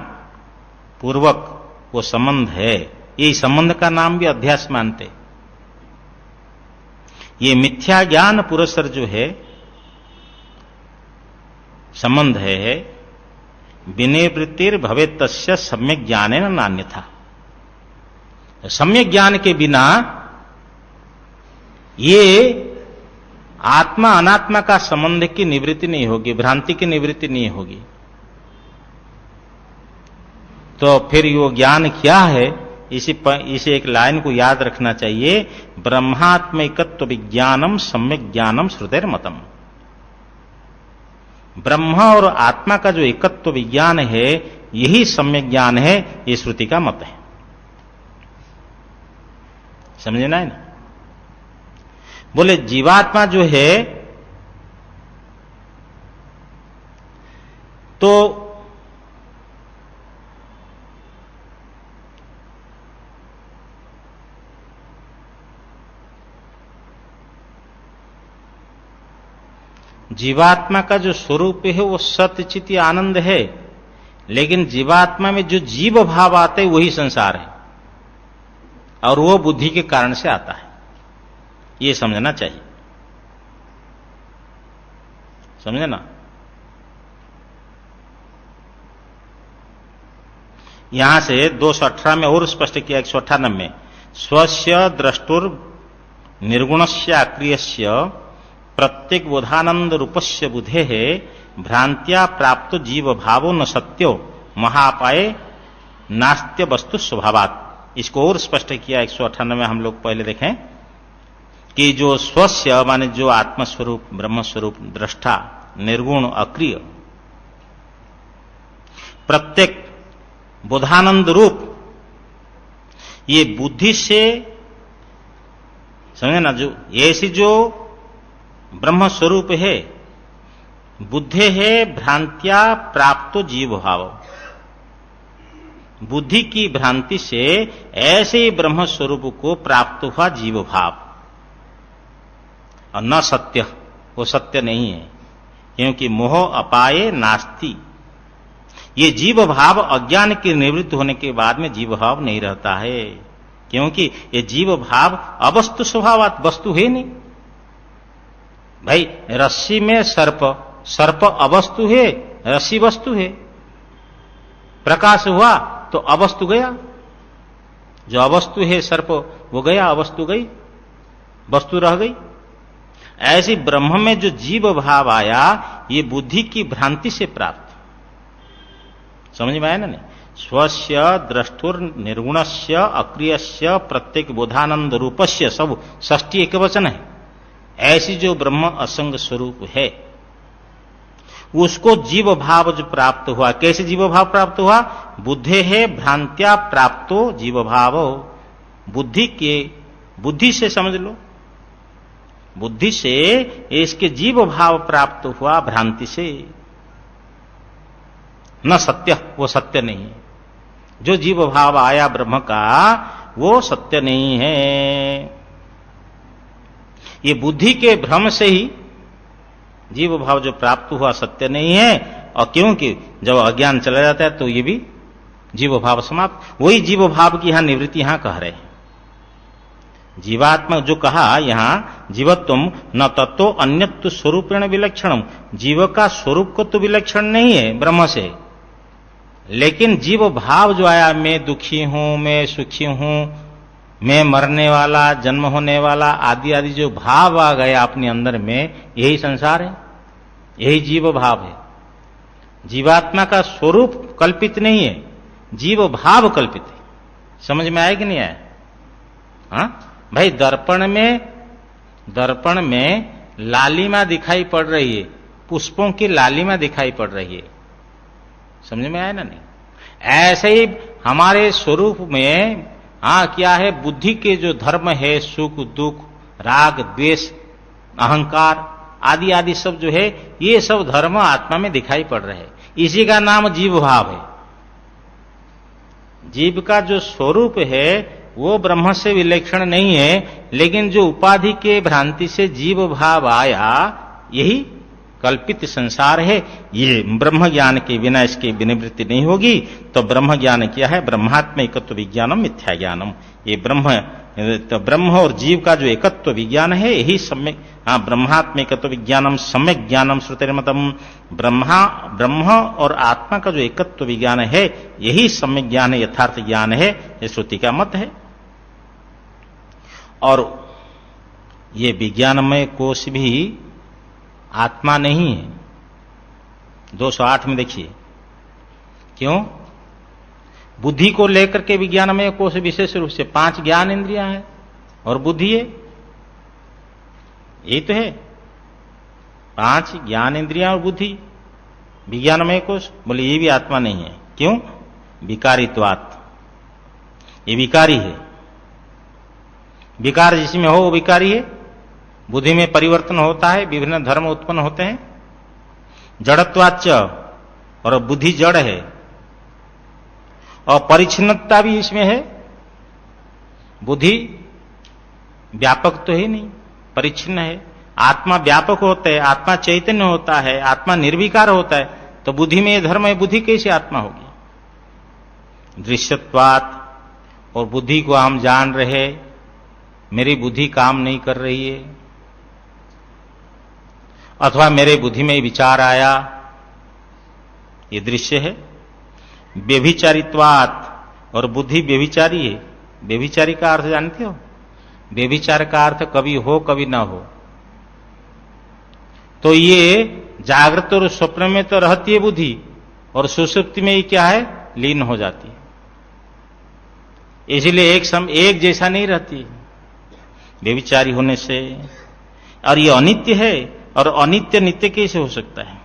S1: पूर्वक वो संबंध है, ये संबंध का नाम भी अध्यास मानते। ये मिथ्या ज्ञान पुरःसर जो है संबंध है, विनिवृत्तिर भवेत् तस्य सम्यक ज्ञानेन नान्यथा। सम्यक ज्ञान के बिना ये आत्मा अनात्मा का संबंध की निवृत्ति नहीं होगी, भ्रांति की निवृत्ति नहीं होगी। तो फिर वो ज्ञान क्या है, इसी एक लाइन को याद रखना चाहिए, ब्रह्मात्मैकत्व विज्ञानम सम्यक ज्ञानम श्रुतेर्मतम। ब्रह्म और आत्मा का जो एकत्व विज्ञान है, यही सम्यक ज्ञान है, ये श्रुति का मत है। समझे ना? बोले जीवात्मा जो है तो जीवात्मा का जो स्वरूप है वो सत्य चित आनंद है, लेकिन जीवात्मा में जो जीव भाव आते हैं वही संसार है, और वो बुद्धि के कारण से आता है। ये समझना चाहिए, समझे ना। यहां से 218 में और स्पष्ट किया, 198 में स्वस्य द्रष्टुर निर्गुणस्य अक्रियस्य प्रत्येक बोधानंद रूपस्य बुधे है भ्रांत्या प्राप्त जीव भावो न सत्यो महापाये नास्त्य वस्तु स्वभावात। इसको और स्पष्ट किया 198 में हम लोग पहले देखें कि जो स्वस्य माने जो आत्मस्वरूप ब्रह्म स्वरूप दृष्टा निर्गुण अक्रिय प्रत्येक बोधानंद रूप, ये बुद्धि से समझे ना, जो ऐसी जो ब्रह्म स्वरूप है बुद्धे है भ्रांत्या प्राप्तो जीव भाव, बुद्धि की भ्रांति से ऐसे ही ब्रह्म स्वरूप को प्राप्त हुआ जीव भाव, और न सत्य, वो सत्य नहीं है, क्योंकि मोह अपाये नास्ति। ये जीव भाव अज्ञान की निवृत्त होने के बाद में जीव भाव नहीं रहता है, क्योंकि ये जीव भाव अवस्तु स्वभावात, वस्तु है नहीं। भाई रस्सी में सर्प, सर्प अवस्तु है, रस्सी वस्तु है। प्रकाश हुआ तो अवस्तु गया, जो अवस्तु है सर्प वो गया, अवस्तु गई, वस्तु रह गई। ऐसी ब्रह्म में जो जीव भाव आया ये बुद्धि की भ्रांति से प्राप्त, समझ में आया ना। नहीं, स्वस्य द्रष्टुर निर्गुणस्य अक्रियस्य प्रत्येक बोधानंद रूपस्य, सब षष्ठी एक वचन है। ऐसी जो ब्रह्म असंग स्वरूप है उसको जीव भाव जो प्राप्त हुआ, कैसे जीव भाव प्राप्त हुआ, बुद्धे है भ्रांत्या प्राप्तो जीव भाव, बुद्धि के, बुद्धि से समझ लो, बुद्धि से इसके जीव भाव प्राप्त हुआ भ्रांति से, न सत्य, वो सत्य नहीं है। जो जीव भाव आया ब्रह्म का वो सत्य नहीं है, ये बुद्धि के भ्रम से ही जीव भाव जो प्राप्त हुआ सत्य नहीं है। और क्योंकि जब अज्ञान चला जाता है तो ये भी जीव भाव समाप्त, वही जीव भाव की यहां निवृत्ति यहां कह रहे हैं। जीवात्मा जो कहा यहां जीवत्वम न तत्व अन्यत्व स्वरूपेण विलक्षणम, जीव का स्वरूप को तो विलक्षण नहीं है ब्रह्म से, लेकिन जीव भाव जो आया, मैं दुखी हूं, मैं सुखी हूं, मैं मरने वाला, जन्म होने वाला आदि आदि जो भाव आ गया अपने अंदर में, यही संसार है, यही जीव भाव है। जीवात्मा का स्वरूप कल्पित नहीं है, जीव भाव कल्पित है। समझ में आया कि नहीं आया? हाँ भाई, दर्पण में लालिमा दिखाई पड़ रही है, पुष्पों की लालिमा दिखाई पड़ रही है, समझ में आया ना। नहीं, ऐसे ही हमारे स्वरूप में क्या है, बुद्धि के जो धर्म है, सुख दुख राग द्वेष अहंकार आदि आदि सब जो है, ये सब धर्म आत्मा में दिखाई पड़ रहे हैं, इसी का नाम जीव भाव है। जीव का जो स्वरूप है वो ब्रह्म से विलक्षण नहीं है, लेकिन जो उपाधि के भ्रांति से जीव भाव आया यही कल्पित संसार है। ये ब्रह्म ज्ञान के बिना इसकी विनिवृत्ति नहीं होगी। तो ब्रह्म ज्ञान क्या है? ब्रह्मात्म एकत्व विज्ञानम मिथ्या ज्ञानम। ये ब्रह्म और जीव का जो एकत्व विज्ञान है यही सम्यक, ब्रह्मात्म एकत्व विज्ञानम सम्यक ज्ञानम श्रुतिर्मतम। ब्रह्म और आत्मा का जो एकत्व विज्ञान है यही सम्यक ज्ञान है, यथार्थ ज्ञान है, ये श्रुति का मत है। और ये विज्ञानमय कोश भी आत्मा नहीं है। 208 में देखिए क्यों, बुद्धि को लेकर के विज्ञानमय कोश विशेष रूप से 5 ज्ञान इंद्रियां हैं और बुद्धि है, यही तो है 5 ज्ञान इंद्रियां और बुद्धि, विज्ञानमय कोश। बोले ये भी आत्मा नहीं है, क्यों? विकारित्वात्, ये विकारी है। विकार जिसमें हो वो विकारी है। बुद्धि में परिवर्तन होता है, विभिन्न धर्म उत्पन्न होते हैं। जड़त्वाच्च, और बुद्धि जड़ है। और परिच्छिन्नता भी इसमें है। बुद्धि व्यापक तो है नहीं, परिच्छिन्न है। आत्मा व्यापक होता है, आत्मा चैतन्य होता है, आत्मा निर्विकार होता है, तो बुद्धि में धर्म है, बुद्धि कैसे आत्मा होगी? दृश्यत्वात्, और बुद्धि को हम जान रहे, मेरी बुद्धि काम नहीं कर रही है, अथवा मेरे बुद्धि में विचार आया, ये दृश्य है। व्यभिचारित्वात्, और बुद्धि व्यभिचारी है। व्यभिचारी का अर्थ जानते हो? व्यभिचार का अर्थ कभी हो कभी ना हो। तो ये जागृत और स्वप्न में तो रहती है बुद्धि, और सुषुप्ति में ये क्या है? लीन हो जाती है। इसलिए एक जैसा नहीं रहती व्यभिचारी होने से। और ये अनित्य है, और अनित्य नित्य कैसे हो सकता है?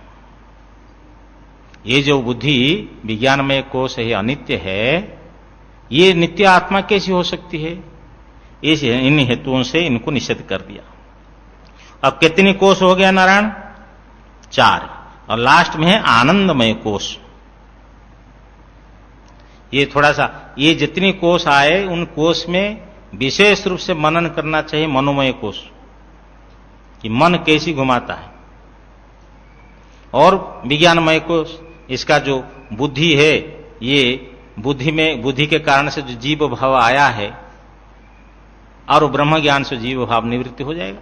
S1: ये जो बुद्धि विज्ञानमय कोश है, अनित्य है, ये नित्य आत्मा कैसी हो सकती है? इन हेतुओं से इनको निषेध कर दिया। अब कितनी कोश हो गया नारायण? 4, और लास्ट में है आनंदमय कोश। ये थोड़ा सा, ये जितनी कोश आए उन कोश में विशेष रूप से मनन करना चाहिए, मनोमय कोश, कि मन कैसी घुमाता है। और विज्ञानमय कोश, इसका जो बुद्धि है, ये बुद्धि के कारण से जो जीव भाव आया है, और ब्रह्म ज्ञान से जीव भाव निवृत्ति हो जाएगा।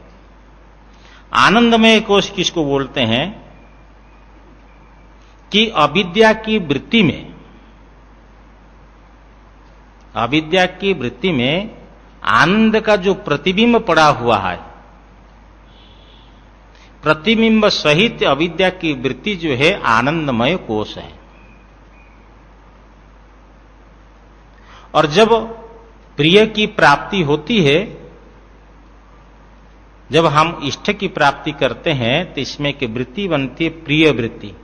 S1: आनंदमय कोश किसको बोलते हैं? कि अविद्या की वृत्ति में आनंद का जो प्रतिबिंब पड़ा हुआ है, प्रतिबिंब सहित अविद्या की वृत्ति जो है आनंदमय कोश है। और जब प्रिय की प्राप्ति होती है, जब हम इष्ट की प्राप्ति करते हैं, तो इसमें की वृत्ति बनती है प्रिय वृत्ति।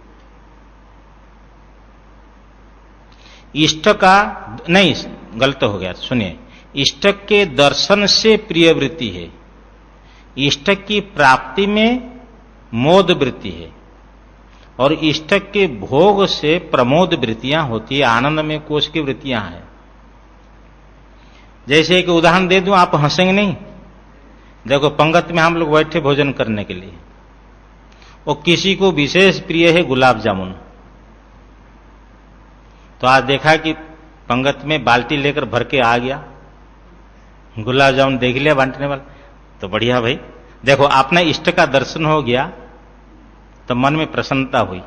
S1: इष्ट का नहीं, गलत हो गया, सुनिए, इष्ट के दर्शन से प्रिय वृत्ति है, इष्ट की प्राप्ति में मोद वृत्ति है, और इष्ट के भोग से प्रमोद वृत्तियां होती है। आनंदमय कोश की वृत्तियां हैं। जैसे एक उदाहरण दे दूं, आप हंसेंगे नहीं। देखो, पंगत में हम लोग बैठे भोजन करने के लिए, और किसी को विशेष प्रिय है गुलाब जामुन, तो आज देखा कि पंगत में बाल्टी लेकर भर के आ गया, गुलाब जामुन देख लिया बांटने वाला, तो बढ़िया भाई। देखो, अपना इष्ट का दर्शन हो गया तो मन में प्रसन्नता हुई।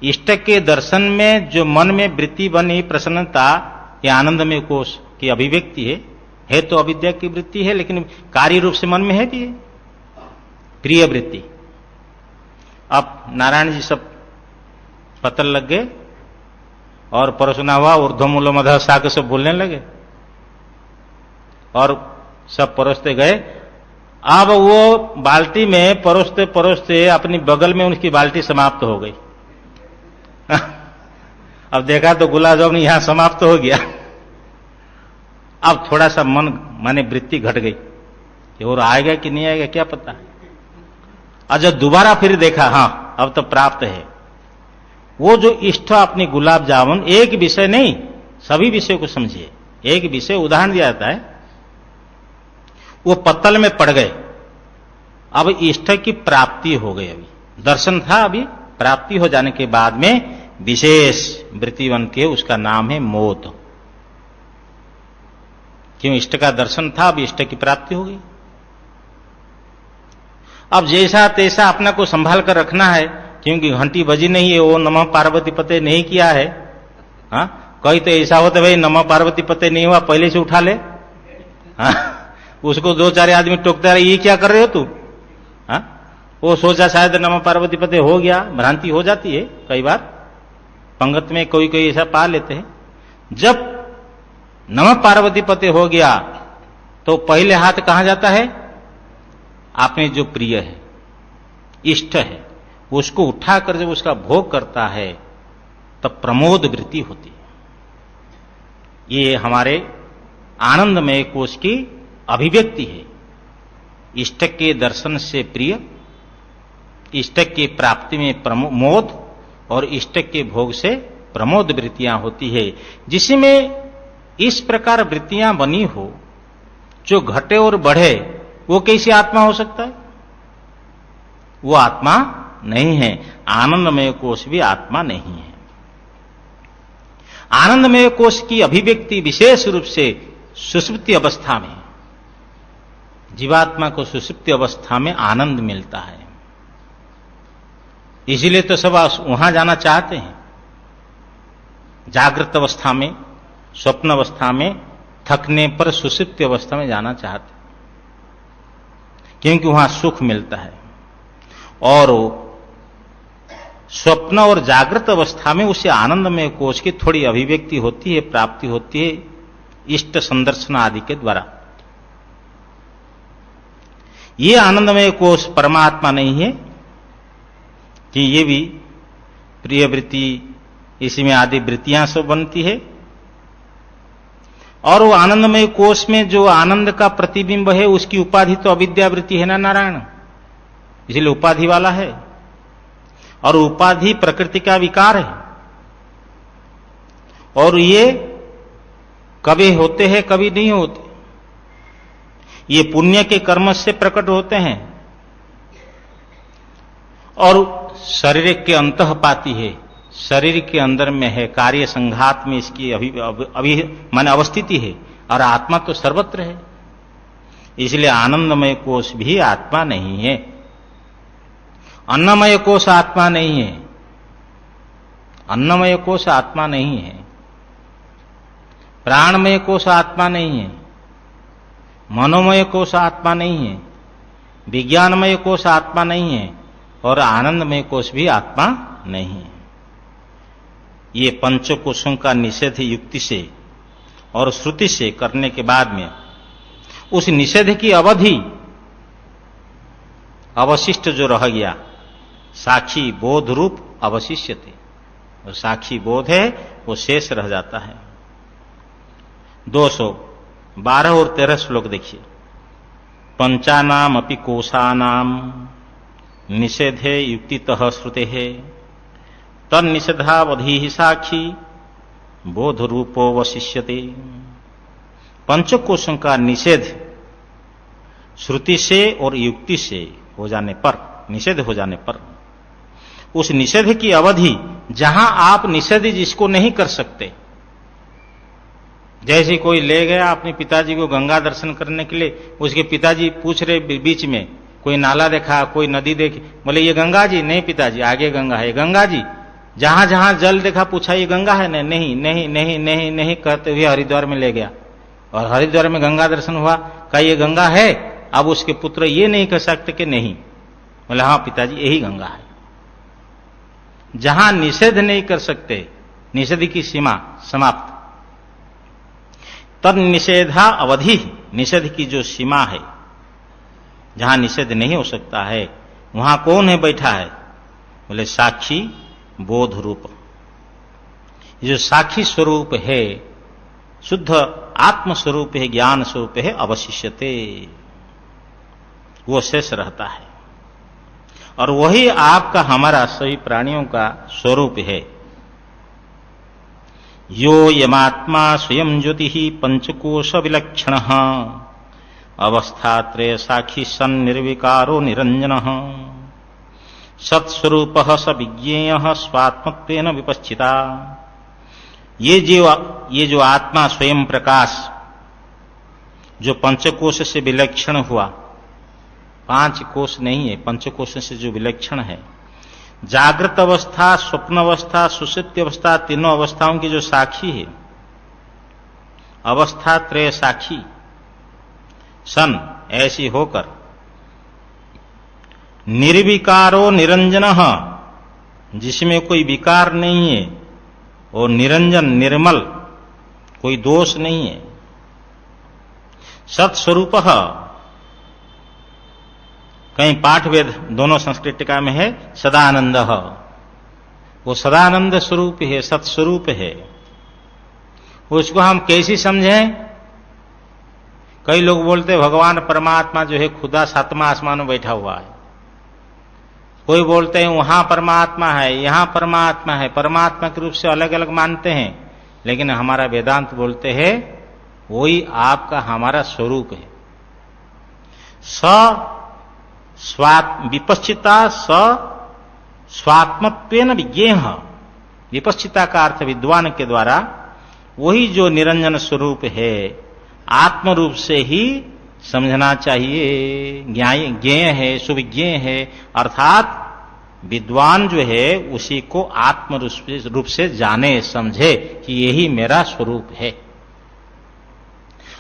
S1: इष्ट के दर्शन में जो मन में वृत्ति बनी, प्रसन्नता, ये आनंदमय कोश की अभिव्यक्ति है तो अविद्या की वृत्ति है, लेकिन कार्य रूप से मन में है भी है प्रिय वृत्ति। अब नारायण जी सब पतल लग गए, और परसुना हुआ ऊर्ध्वमूल मध शाक सब बोलने लगे, और सब परोसते गए। अब वो बाल्टी में परोसते परोसते अपनी बगल में उनकी बाल्टी समाप्त हो गई। अब देखा तो गुलाब जामुन यहां समाप्त हो गया। अब थोड़ा सा मन माने वृत्ति घट गई, और आएगा कि नहीं आएगा क्या पता। और जब दोबारा फिर देखा, हाँ अब तो प्राप्त है, वो जो इष्ट अपनी गुलाब जामुन, एक विषय नहीं, सभी विषय को समझिए, एक विषय उदाहरण दिया जाता है, वो पत्तल में पड़ गए। अब इष्ट की प्राप्ति हो गई, अभी दर्शन था, अभी प्राप्ति हो जाने के बाद में विशेष वृत्ति बन के उसका नाम है मोद। क्यों? इष्ट का दर्शन था, अब इष्ट की प्राप्ति हो गई। अब जैसा तैसा अपना को संभाल कर रखना है, क्योंकि घंटी बजी नहीं है, वो नमः पार्वती पते नहीं किया है। हाँ, कहीं तो ऐसा होता भाई नमः पार्वती पते नहीं हुआ, पहले से उठा ले। हाँ, उसको 2-4 आदमी टोकता रहे, ये क्या कर रहे हो तू? हाँ, वो सोचा शायद नमः पार्वती पते हो गया, भ्रांति हो जाती है कई बार, पंगत में कोई कोई ऐसा पा लेते हैं। जब नमः पार्वती पते हो गया तो पहले हाथ कहां जाता है? आपने जो प्रिय है, इष्ट है, उसको उठाकर जब उसका भोग करता है तब प्रमोद वृत्ति होती है। ये हमारे आनंदमय कोश की अभिव्यक्ति है। इष्ट के दर्शन से प्रिय, इष्ट की प्राप्ति में प्रमोद, और इष्ट के भोग से प्रमोद वृत्तियां होती है। जिसमें इस प्रकार वृत्तियां बनी हो, जो घटे और बढ़े, वो कैसी आत्मा हो सकता है? वो आत्मा नहीं है। आनंदमय कोश भी आत्मा नहीं है। आनंदमय कोश की अभिव्यक्ति विशेष रूप से सुषुप्ति अवस्था में, जीवात्मा को सुषुप्ति अवस्था में आनंद मिलता है। इसीलिए तो सब वहां जाना चाहते हैं। जागृत अवस्था में, स्वप्न अवस्था में थकने पर सुषुप्ति अवस्था में जाना चाहते हैं, क्योंकि वहां सुख मिलता है। और स्वप्न और जागृत अवस्था में उसे आनंदमय कोश की थोड़ी अभिव्यक्ति होती है, प्राप्ति होती है इष्ट संदर्शन आदि के द्वारा। ये आनंदमय कोश परमात्मा नहीं है कि ये भी प्रिय वृत्ति, इसमें आदि वृत्तियां सब बनती है। और वो आनंदमय कोश में जो आनंद का प्रतिबिंब है उसकी उपाधि तो अविद्या वृत्ति है ना नारायण, इसलिए उपाधि वाला है। और उपाधि प्रकृति का विकार है। और ये कभी होते हैं कभी नहीं होते। ये पुण्य के कर्म से प्रकट होते हैं और शरीर के अंतःपाती है, शरीर के अंदर में है, कार्य संघात में इसकी अभी माने अवस्थिति है। और आत्मा तो सर्वत्र है, इसलिए आनंदमय कोश भी आत्मा नहीं है। अन्नमय कोश आत्मा नहीं है, अन्नमय कोश आत्मा नहीं है। प्राणमय कोश आत्मा नहीं है, मनोमय कोश आत्मा नहीं है, विज्ञानमय कोश आत्मा नहीं है, और आनंदमय कोश भी आत्मा नहीं है। ये पंचकोशों का निषेध युक्ति से और श्रुति से करने के बाद में उस निषेध की अवधि अवशिष्ट जो रह गया, साक्षी बोध रूप अवशिष्यते, और साक्षी बोध है वो शेष रह जाता है। 212 और 13 श्लोक देखिए। पंचानाम अपि कोशानाम निषेधे युक्तितः श्रुते है तन्निषेधावधि ही साक्षी बोध रूपो वशिष्यते। पंचकोशों का निषेध श्रुति से और युक्ति से हो जाने पर, निषेध हो जाने पर, उस निषेध की अवधि जहां आप निषेध जिसको नहीं कर सकते, जैसे कोई ले गया अपने पिताजी को गंगा दर्शन करने के लिए, उसके पिताजी पूछ रहे बीच में कोई नाला देखा, कोई नदी देखी, बोले ये गंगा जी? नहीं पिताजी, आगे गंगा है। गंगा जी? जहां जहां जल देखा पूछा ये गंगा है? नहीं नहीं नहीं नहीं नहीं कहते हुए हरिद्वार में ले गया, और हरिद्वार में गंगा दर्शन हुआ, कहा ये गंगा है? अब उसके पुत्र ये नहीं कह सकते कि नहीं, बोले हाँ पिताजी यही गंगा है। जहां निषेध नहीं कर सकते, निषेध की सीमा समाप्त, तद निषेधा अवधि, निषेध की जो सीमा है, जहां निषेध नहीं हो सकता है, वहां कौन है बैठा है? बोले साक्षी बोध रूप। जो साक्षी स्वरूप है, शुद्ध आत्म स्वरूप है, ज्ञान स्वरूप है, अवशिष्यते, वो शेष रहता है। और वही आपका, हमारा, सभी प्राणियों का स्वरूप है। यो यमात्मा स्वयं ज्योति पंचकोश विलक्षण अवस्थात्रय साक्षी सन निर्विकारो निरंजन सत्स्वरूप स विज्ञेय स्वात्मत्वेन विपश्चिता। ये जो आत्मा स्वयं प्रकाश जो पंचकोश से विलक्षण हुआ, 5 कोश नहीं है, पंचकोश से जो विलक्षण है, जागृत अवस्था, स्वप्न अवस्था, सुषुप्ति अवस्था, तीनों अवस्थाओं की जो साक्षी है, अवस्था त्रय साक्षी सन, ऐसी होकर निर्विकारो निरंजन, जिसमें कोई विकार नहीं है, और निरंजन निर्मल, कोई दोष नहीं है, सत्स्वरूप, कहीं पाठ वेद दोनों संस्कृतिका में है सदानंद, वो सदानंद स्वरूप है, सत्स्वरूप है। उसको हम कैसे समझें? कई लोग बोलते भगवान परमात्मा जो है खुदा 7वां आसमान में बैठा हुआ है, कोई बोलते हैं वहां परमात्मा है, यहां परमात्मा है, परमात्मा के रूप से अलग अलग मानते हैं। लेकिन हमारा वेदांत बोलते हैं वही आपका हमारा स्वरूप है। विपश्चिता स्वात्मत्वेन विज्ञेह। विपश्चिता का अर्थ विद्वान के द्वारा वही जो निरंजन स्वरूप है आत्म रूप से ही समझना चाहिए, ज्ञेय है, सुविज्ञेय है, अर्थात विद्वान जो है उसी को आत्म रूप से जाने समझे कि यही मेरा स्वरूप है।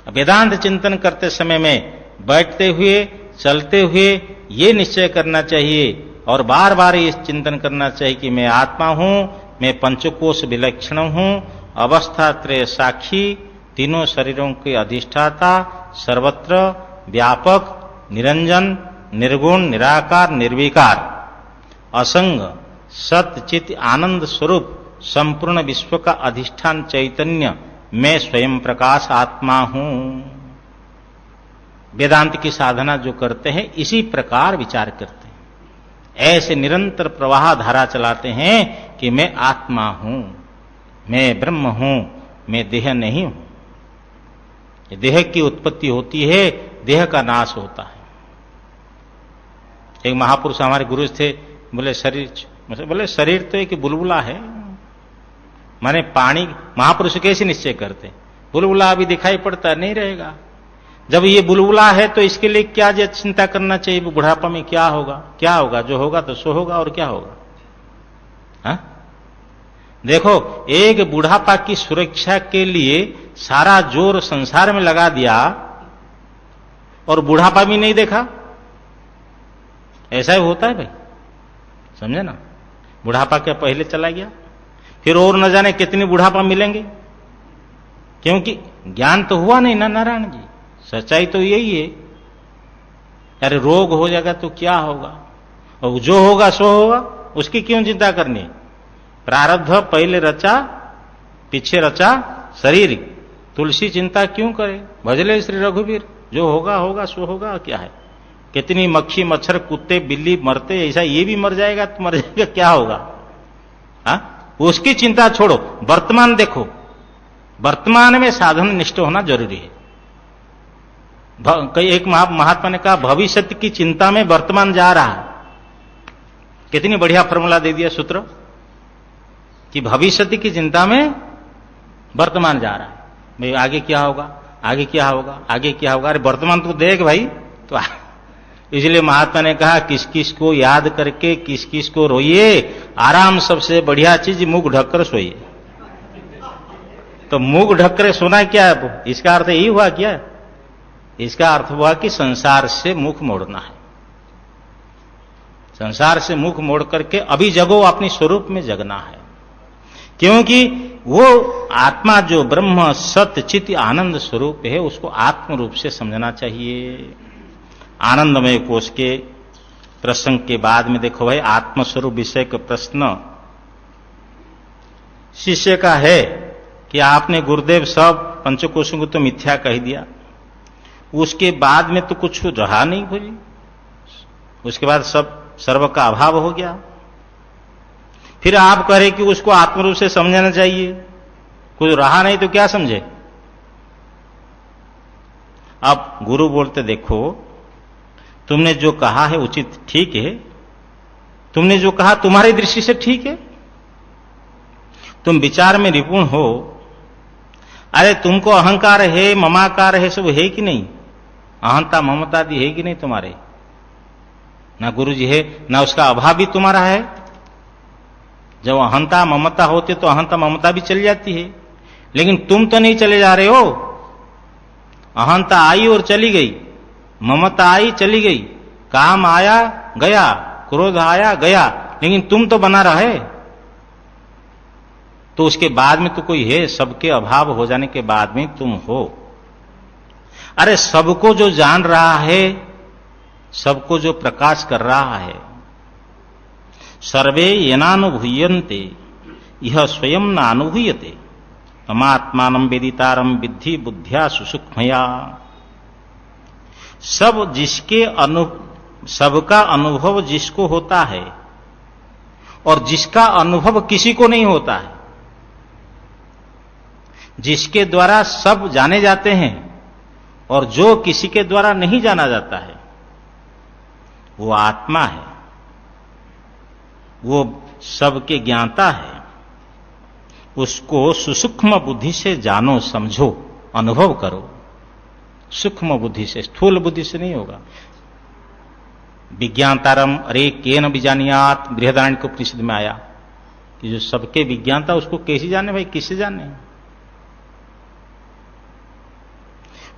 S1: वेदांत चिंतन करते समय में बैठते हुए चलते हुए ये निश्चय करना चाहिए और बार बार ये चिंतन करना चाहिए कि मैं आत्मा हूं, मैं पंचकोश विलक्षण हूं, अवस्था त्रय साक्षी, तीनों शरीरों के अधिष्ठाता, सर्वत्र व्यापक, निरंजन, निर्गुण, निराकार, निर्विकार, असंग, सत्य चित आनंद स्वरूप संपूर्ण विश्व का अधिष्ठान चैतन्य मैं स्वयं प्रकाश आत्मा हूं। वेदांत की साधना जो करते हैं इसी प्रकार विचार करते हैं, ऐसे निरंतर प्रवाह धारा चलाते हैं कि मैं आत्मा हूं, मैं ब्रह्म हूं, मैं देह नहीं हूं। देह की उत्पत्ति होती है, देह का नाश होता है। एक महापुरुष हमारे गुरु थे, बोले शरीर तो एक बुलबुला है। माने पानी, महापुरुष कैसे निश्चय करते? बुलबुला अभी दिखाई पड़ता नहीं रहेगा। जब ये बुलबुला है तो इसके लिए क्या चिंता करना चाहिए? बुढ़ापा में क्या होगा? क्या होगा? जो होगा तो सो होगा, और क्या होगा? हा? देखो, एक बुढ़ापा की सुरक्षा के लिए सारा जोर संसार में लगा दिया और बुढ़ापा भी नहीं देखा। ऐसा ही होता है भाई, समझे ना? बुढ़ापा क्या पहले चला गया, फिर और न जाने कितनी बुढ़ापा मिलेंगे, क्योंकि ज्ञान तो हुआ नहीं ना नारायण जी। सच्चाई तो यही है। अरे रोग हो जाएगा तो क्या होगा, और जो होगा सो होगा, उसकी क्यों चिंता करनी? प्रारब्ध पहले रचा, पीछे रचा शरीर, तुलसी चिंता क्यों करे? भजले श्री रघुवीर, जो होगा होगा सो होगा, क्या है? कितनी मक्खी मच्छर कुत्ते बिल्ली मरते, ऐसा ये भी मर जाएगा तो मर जाएगा, क्या होगा? हा? उसकी चिंता छोड़ो, वर्तमान देखो। वर्तमान में साधन निष्ठ होना जरूरी है। कई एक महात्मा ने कहा, भविष्य की चिंता में वर्तमान जा रहा है। कितनी बढ़िया फॉर्मूला दे दिया सूत्र कि भविष्य की चिंता में वर्तमान जा रहा है। भाई आगे क्या होगा, आगे क्या होगा, आगे क्या होगा? अरे वर्तमान तो देख भाई। तो इसलिए महात्मा ने कहा, किस किस को याद करके किस किस को रोइए, आराम सबसे बढ़िया चीज मुंह ढककर सोइए। तो मुंह ढककर सोना क्या है? इसका अर्थ यही हुआ क्या? इसका अर्थ हुआ कि संसार से मुख मोड़ना है। संसार से मुख मोड़ करके अभी जगो, अपनी स्वरूप में जगना है। क्योंकि वो आत्मा जो ब्रह्म सत्य चित आनंद स्वरूप है, उसको आत्म रूप से समझना चाहिए। आनंदमय कोश के प्रसंग के बाद में देखो भाई, आत्मस्वरूप विषय का प्रश्न शिष्य का है कि आपने गुरुदेव सब पंचकोशों को तो मिथ्या कह दिया, उसके बाद में तो कुछ रहा नहीं भाई, उसके बाद सब सर्व का अभाव हो गया। फिर आप कह रहे कि उसको आत्मरूप से समझना चाहिए, कुछ रहा नहीं तो क्या समझे? अब गुरु बोलते, देखो तुमने जो कहा है उचित ठीक है, तुमने जो कहा तुम्हारी दृष्टि से ठीक है, तुम विचार में निपुण हो। अरे तुमको अहंकार है, ममाकार है, सब है कि नहीं? अहंता ममता दी है कि नहीं तुम्हारे? ना गुरु जी है, ना उसका अभाव भी तुम्हारा है। जब अहंता ममता होते तो अहंता ममता भी चली जाती है, लेकिन तुम तो नहीं चले जा रहे हो। अहंता आई और चली गई, ममता आई चली गई, काम आया गया, क्रोध आया गया, लेकिन तुम तो बना रहे। तो उसके बाद में तो कोई है? सबके अभाव हो जाने के बाद में तुम हो। अरे सबको जो जान रहा है, सबको जो प्रकाश कर रहा है, सर्वे येनानुभूयन्ते यह स्वयं न अनुभूयते तमात्मानं वेदितारं विद्धि बुद्ध्या सुसुक्ष्मया। सब जिसके सबका अनुभव जिसको होता है और जिसका अनुभव किसी को नहीं होता है, जिसके द्वारा सब जाने जाते हैं और जो किसी के द्वारा नहीं जाना जाता है, वो आत्मा है, वो सबके ज्ञाता है। उसको सुसूक्ष्म बुद्धि से जानो, समझो, अनुभव करो। सूक्ष्म बुद्धि से, स्थूल बुद्धि से नहीं होगा। विज्ञातारम अरे केन विजानियात, बृहदारण्यक को उपनिषद में आया कि जो सबके विज्ञाता उसको कैसे जाने भाई, किससे जाने?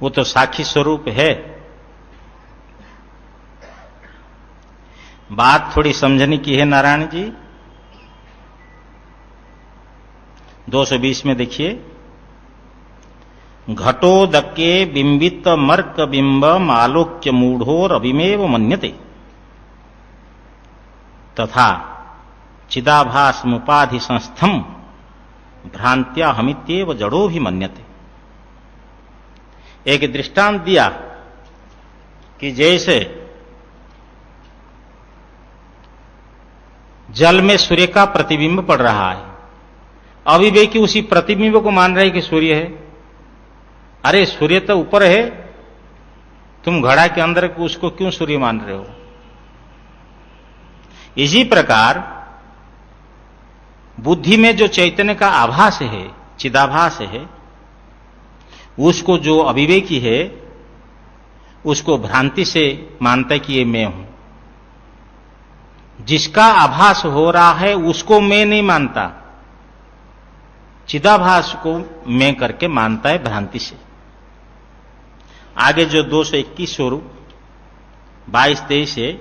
S1: वो तो साक्षी स्वरूप है। बात थोड़ी समझने की है नारायण जी। 220 में देखिए, घटोदके बिंबित मर्क बिंबम आलोक्य मूढ़ोर अभिमेव मन्यते तथा चिदाभास मुपाधि संस्थम भ्रांत्या हमित्येव जड़ो भी मन्यते। एक दृष्टांत दिया कि जैसे जल में सूर्य का प्रतिबिंब पड़ रहा है, अविवेकी उसी प्रतिबिंब को मान रहे हैं कि सूर्य है। अरे सूर्य तो ऊपर है, तुम घड़ा के अंदर उसको क्यों सूर्य मान रहे हो? इसी प्रकार बुद्धि में जो चैतन्य का आभास है, चिदाभास है, उसको जो अविवेकी है उसको भ्रांति से मानता है कि ये मैं हूं। जिसका आभास हो रहा है उसको मैं नहीं मानता, चिदाभास को मैं करके मानता है भ्रांति से। आगे जो 221 और 22-23 है,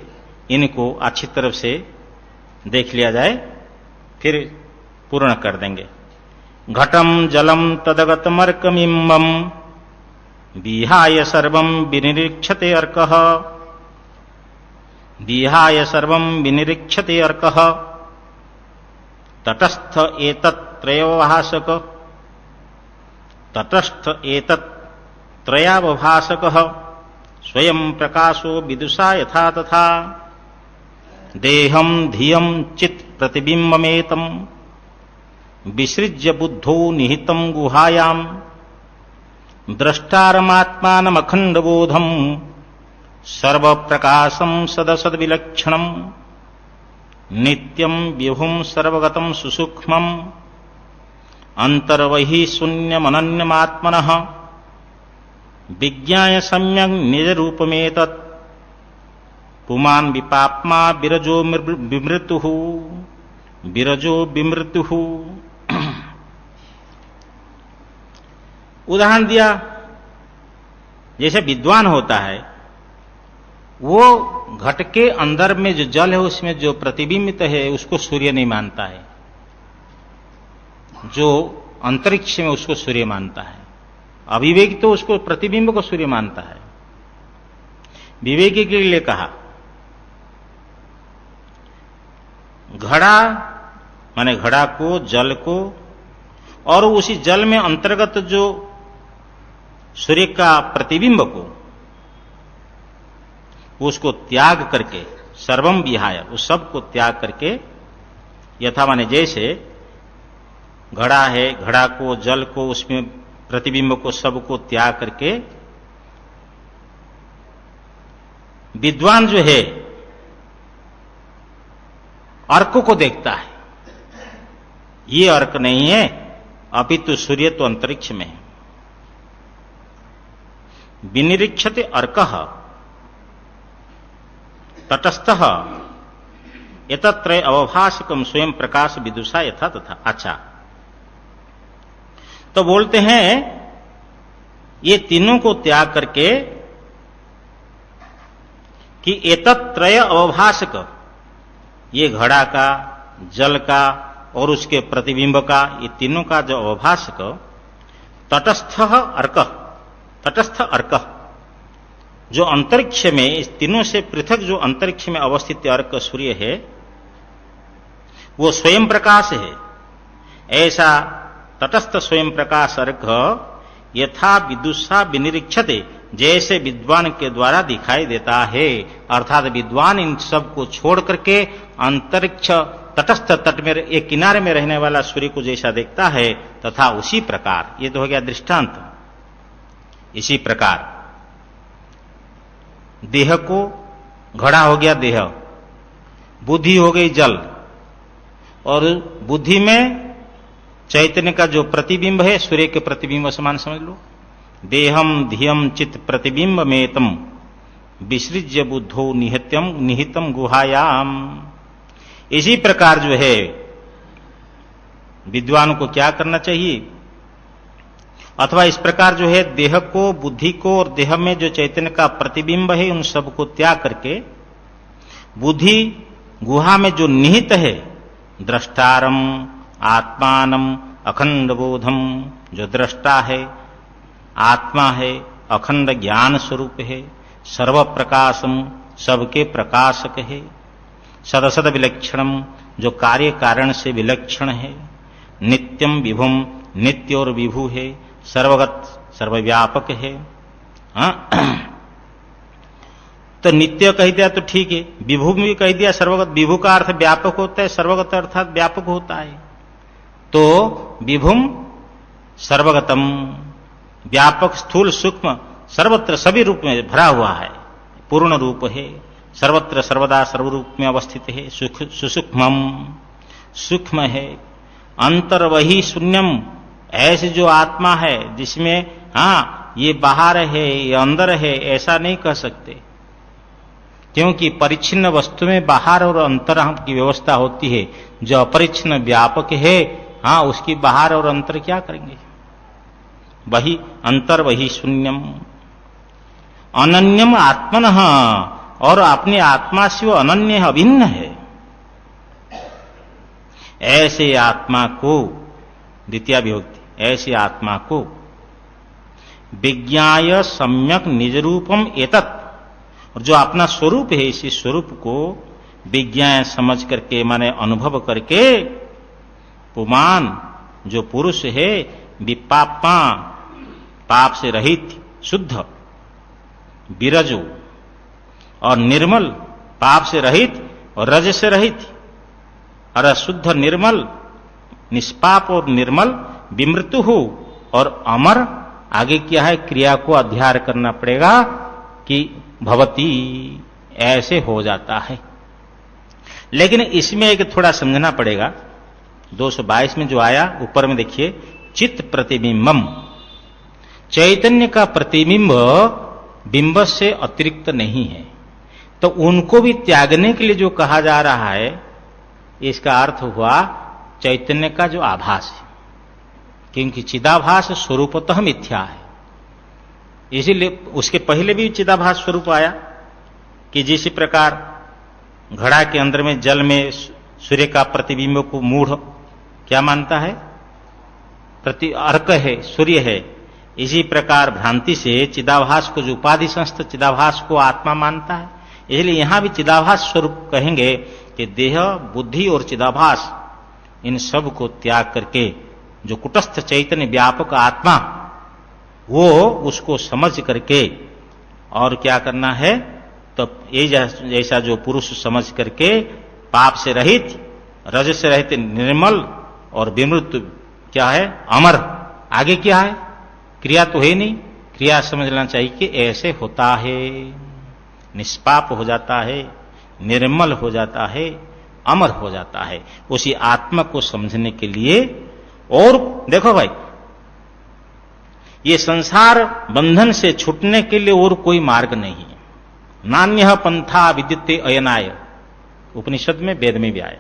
S1: इनको अच्छी तरफ से देख लिया जाए, फिर पूर्ण कर देंगे। घटम जलम तदगतमर्कमिम्बम विहाय सर्वं विनिरीक्षते अर्कः, विहाय सर्वं विनिरीक्षते अर्कः तटस्थ एतत्त्रयोभासक, तटस्थ एतत्त्रयावभासकः स्वयं प्रकाशो विदुषा यथा तथा देहम धियम चित् प्रतिबिंबमेतम विसृज्य बुद्धो निहितं गुहायां द्रष्टारमात्मानमखण्डबोधं सर्वप्रकाशं सदसद्विलक्षणं नित्यं विभुं सर्वगतं सुसूक्ष्मं अन्तर्वहि शून्यमनन्यमात्मनः विज्ञाय सम्यक् निजरूपमेतत् पुमान् विपाप्मा विरजो विमृत्युः, विरजो विमृत्युः। उदाहरण दिया, जैसे विद्वान होता है, वो घट के अंदर में जो जल है उसमें जो प्रतिबिंबित है उसको सूर्य नहीं मानता है, जो अंतरिक्ष में उसको सूर्य मानता है। अविवेकी तो उसको प्रतिबिंब को सूर्य मानता है। विवेकी के लिए कहा, घड़ा माने घड़ा को, जल को, और उसी जल में अंतर्गत जो सूर्य का प्रतिबिंब को, उसको त्याग करके, सर्वम विहाय, उस सब को त्याग करके, यथा माने जैसे घड़ा है, घड़ा को, जल को, उसमें प्रतिबिंब को, सबको त्याग करके विद्वान जो है अर्क को देखता है। ये अर्क नहीं है, अपितु सूर्य तो अंतरिक्ष में है। विनिरीक्षते अर्कः तटस्थः एतत्त्रय अवभासकम स्वयं प्रकाश विदुषा यथा तथा। अच्छा, तो बोलते हैं ये तीनों को त्याग करके कि एतत्त्रय अवभासक, ये घड़ा का, जल का और उसके प्रतिबिंब का, ये तीनों का जो अवभासक तटस्थ अर्क, तटस्थ अर्क, जो अंतरिक्ष में, इस तीनों से पृथक जो अंतरिक्ष में अवस्थित अर्क सूर्य है, वो स्वयं प्रकाश है। ऐसा तटस्थ स्वयं प्रकाश अर्क यथा विदुषा विनिरीक्षते, जैसे विद्वान के द्वारा दिखाई देता है। अर्थात विद्वान इन सब को छोड़ करके अंतरिक्ष तटस्थ तट में, एक किनारे में रहने वाला सूर्य को जैसा देखता है, तथा उसी प्रकार, ये तो हो गया दृष्टांत। इसी प्रकार देह को, घड़ा हो गया देह, बुद्धि हो गई जल, और बुद्धि में चैतन्य का जो प्रतिबिंब है सूर्य के प्रतिबिंब समान समझ लो। देहम धियम चित्त प्रतिबिंब मेतम विसृज्य बुद्धो निहितम गुहायाम। इसी प्रकार जो है विद्वान को क्या करना चाहिए, अथवा इस प्रकार जो है देह को, बुद्धि को और देह में जो चैतन्य का प्रतिबिंब है उन सब को त्याग करके बुद्धि गुहा में जो निहित है द्रष्टारम आत्मानम अखंड बोधम, जो दृष्टा है, आत्मा है, अखंड ज्ञान स्वरूप है, सर्व प्रकाशम, सबके प्रकाशक है, सदसद विलक्षणम, जो कार्य कारण से विलक्षण है, नित्यम विभुम, नित्य और विभु है, सर्वगत सर्वव्यापक है। तो नित्य कह दिया तो ठीक है, विभु भी कह दिया सर्वगत। विभु का अर्थ व्यापक होता है, सर्वगत अर्थात व्यापक होता है। तो विभुम सर्वगतम, व्यापक स्थूल सूक्ष्म सर्वत्र सभी रूप में भरा हुआ है, पूर्ण रूप है, सर्वत्र सर्वदा सर्वरूप में अवस्थित है, सुसूक्ष्मम, सूक्ष्म है, अंतर वही शून्यम, ऐसे जो आत्मा है जिसमें ये बाहर है ये अंदर है ऐसा नहीं कह सकते, क्योंकि परिच्छिन्न वस्तु में बाहर और अंतर की व्यवस्था होती है। जो अपरिच्छिन्न व्यापक है उसकी बाहर और अंतर क्या करेंगे। वही अंतर वही शून्यम, अनन्यम आत्मनः, और अपनी आत्मा से वो अनन्य है, अभिन्न है। ऐसे आत्मा को, द्वितीय विभक्ति, ऐसी आत्मा को विज्ञाय सम्यक निज रूपम एतत्, और जो अपना स्वरूप है इसी स्वरूप को विज्ञान समझ करके माने अनुभव करके पुमान, जो पुरुष है विपापा, पाप से रहित, शुद्ध, विरजो और निर्मल, पाप से रहित और रज से रहित, और शुद्ध निर्मल, निष्पाप और निर्मल, विमृतु हो और अमर। आगे क्या है, क्रिया को अध्याय करना पड़ेगा कि भवती, ऐसे हो जाता है। लेकिन इसमें एक थोड़ा समझना पड़ेगा। 222 में जो आया ऊपर में देखिए, चित्त प्रतिबिंबम, चैतन्य का प्रतिबिंब बिंब से अतिरिक्त नहीं है, तो उनको भी त्यागने के लिए जो कहा जा रहा है, इसका अर्थ हुआ चैतन्य का जो आभास है, क्योंकि चिदाभास स्वरूपतः मिथ्या है। इसीलिए उसके पहले भी चिदाभास स्वरूप आया कि जिस प्रकार घड़ा के अंदर में जल में सूर्य का प्रतिबिंब को मूढ़ क्या मानता है, प्रति अर्क है, सूर्य है। इसी प्रकार भ्रांति से चिदाभास को, जो उपाधि संस्थ चिदाभास को आत्मा मानता है। इसलिए यहां भी चिदाभास स्वरूप कहेंगे कि देह, बुद्धि और चिदाभास, इन सब को त्याग करके जो कुटस्थ चैतन्य व्यापक आत्मा, वो उसको समझ करके और क्या करना है, तो ये जैसा जो पुरुष समझ करके पाप से रहित, रज से रहित, निर्मल और विमृत, क्या है, अमर। आगे क्या है, क्रिया तो है नहीं, क्रिया समझना चाहिए कि ऐसे होता है, निष्पाप हो जाता है, निर्मल हो जाता है, अमर हो जाता है। उसी आत्मा को समझने के लिए, और देखो भाई, ये संसार बंधन से छूटने के लिए और कोई मार्ग नहीं है। नान्यः पंथा विद्युते अयनाय, उपनिषद में, वेद में भी आया।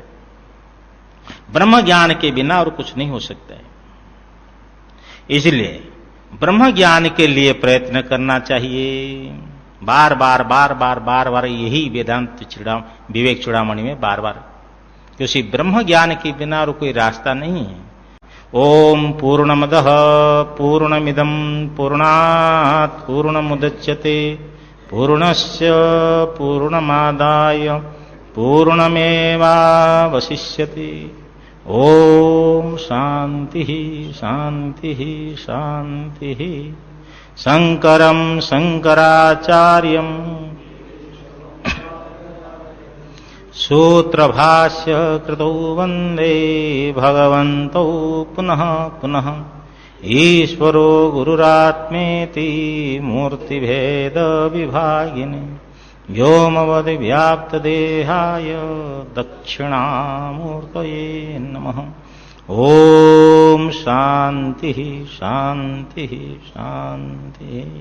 S1: ब्रह्म ज्ञान के बिना और कुछ नहीं हो सकता है। इसलिए ब्रह्म ज्ञान के लिए प्रयत्न करना चाहिए। बार बार बार बार बार बार यही वेदांत विवेक चूड़ामणि में बार बार, क्योंकि ब्रह्म ज्ञान के बिना और कोई रास्ता नहीं है। ओम पूर्णमदः पूर्णमिदं पूर्णात् पूर्णमुदच्यते पूर्णस्य पूर्णमादाय पूर्णमेवावशिष्यते। ओम शांति शांति शांति। शंकरं शंकराचार्यं सूत्रभाष्य कृतौ वंदे भगवन्तौ पुनः पुनः। ईश्वरो गुरुरात्मेति मूर्तिभेद विभागिने व्योमवद्व्याप्तदेहाय दक्षिणामूर्तये नमः। ओम शांति शांति शांति।